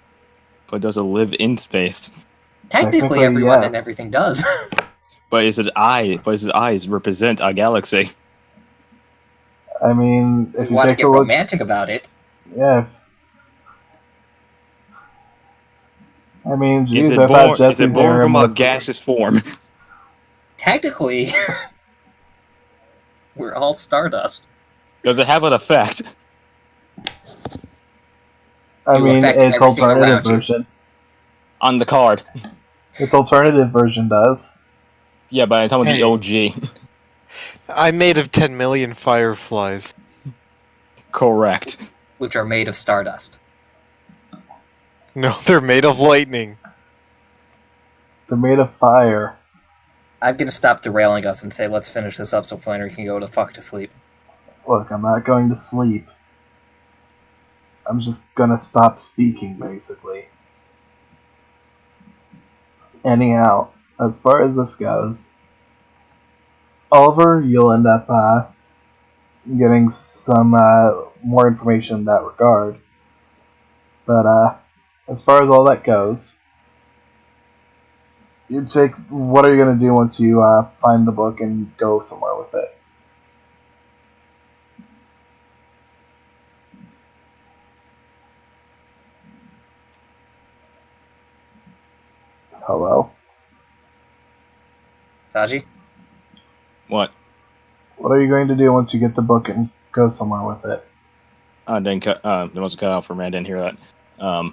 But does it live in space? Technically, everyone and yes. everything does. But is it eye? But his eyes represent a galaxy. I mean, if If you want to take get a look, romantic about it. yeah. I mean, Is geez, it I thought born? Is Jesse's it born harem from a was gaseous form? Technically, we're all stardust. Does it have an effect? I You mean, affect its everything alternative around you. version. On the card. Its alternative version does. Yeah, but I'm talking about Hey. the OG. I'm made of 10 million fireflies. Correct. Which are made of stardust. No, they're made of lightning. They're made of fire. I'm gonna stop derailing us and say let's finish this up so Flannery can go the fuck to sleep. Look, I'm not going to sleep. I'm just gonna stop speaking, basically. Anyhow, as far as this goes, Oliver, you'll end up getting some more information in that regard. But as far as all that goes, what are you going to do once you find the book and go somewhere with it? Hello? Saji? What? What are you going to do once you get the book and go somewhere with it? Didn't cut. There was a cut out for me. I didn't hear that.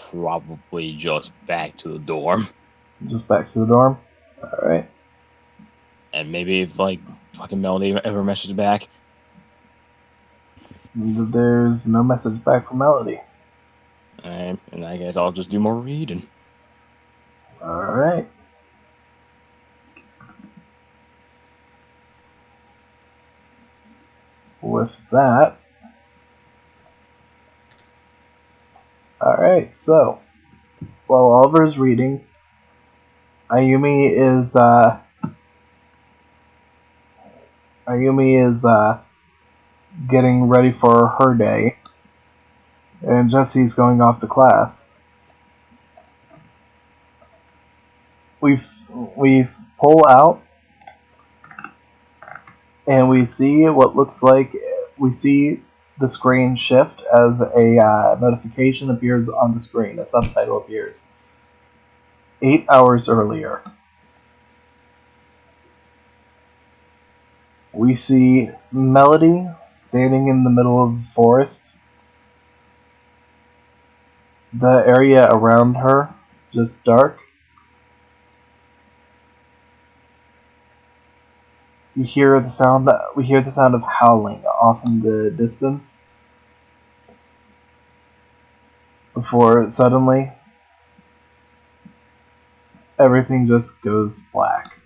Probably just back to the dorm, Just back to the dorm? Alright. and maybe if like fucking Melody ever messages back. There's no message back from Melody. And I guess I'll just do more reading. Alright. With that... Alright, so... While Oliver's reading, Ayumi is getting ready for her day, and Jesse's going off to class. We pull out, and we see what looks like the screen shift as a notification appears on the screen. A subtitle appears. 8 hours earlier. We see Melody standing in the middle of the forest. The area around her just dark. We hear the sound of howling off in the distance. Before suddenly everything just goes black.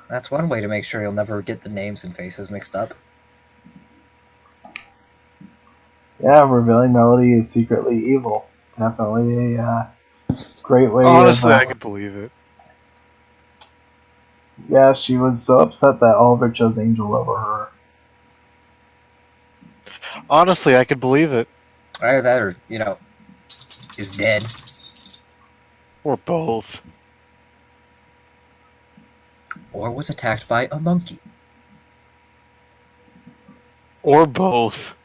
That's one way to make sure you'll never get the names and faces mixed up. Yeah, revealing Melody is secretly evil. Definitely a great way Honestly, of... I could believe it. Yeah, she was so upset that Oliver chose Angel over her. Honestly, I could believe it. Either that or, is dead. Or both. or was attacked by a monkey? Or both.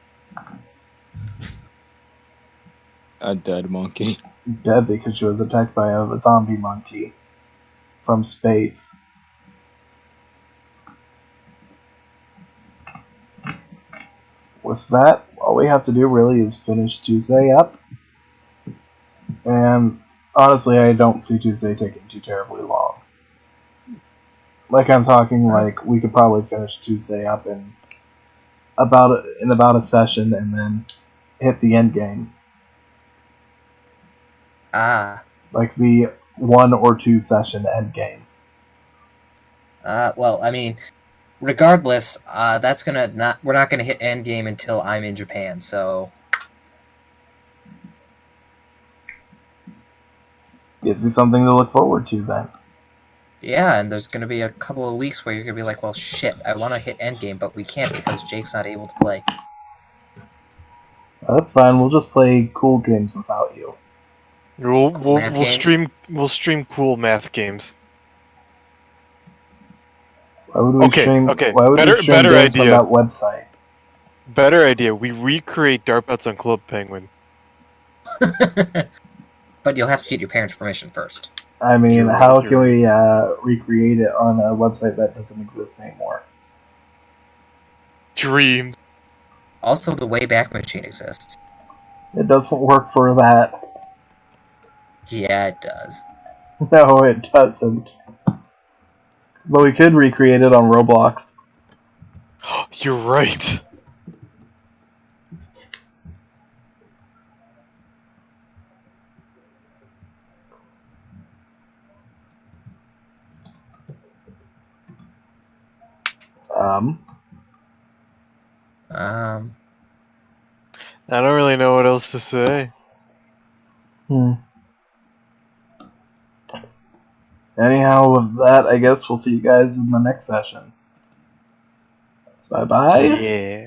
A dead monkey. Dead because she was attacked by a zombie monkey from space. With that, all we have to do really is finish Tuesday up. And honestly, I don't see Tuesday taking too terribly long. Like I'm talking, like we could probably finish Tuesday up in about a session, and then hit the end game. Ah. Like the 1 or 2 session end game. Well, I mean, regardless, that's we're not gonna hit endgame until I'm in Japan, so... Gives you something to look forward to then. Yeah, and there's gonna be a couple of weeks where you're gonna be like, well, shit, I want to hit endgame, but we can't because Jake's not able to play. That's fine, we'll just play cool games without you. We'll stream cool math games. Why would we stream Okay. Why would we stream Better games idea. from that website? Better idea. We recreate DARPouts on Club Penguin. But you'll have to get your parents' permission first. I mean, You're how right, can we recreate it on a website that doesn't exist anymore? Dreams. Also, the Wayback Machine exists. It doesn't work for that. Yeah, it does. No, it doesn't. But we could recreate it on Roblox. You're right. I don't really know what else to say. Anyhow, with that, I guess we'll see you guys in the next session. Bye-bye. Yeah.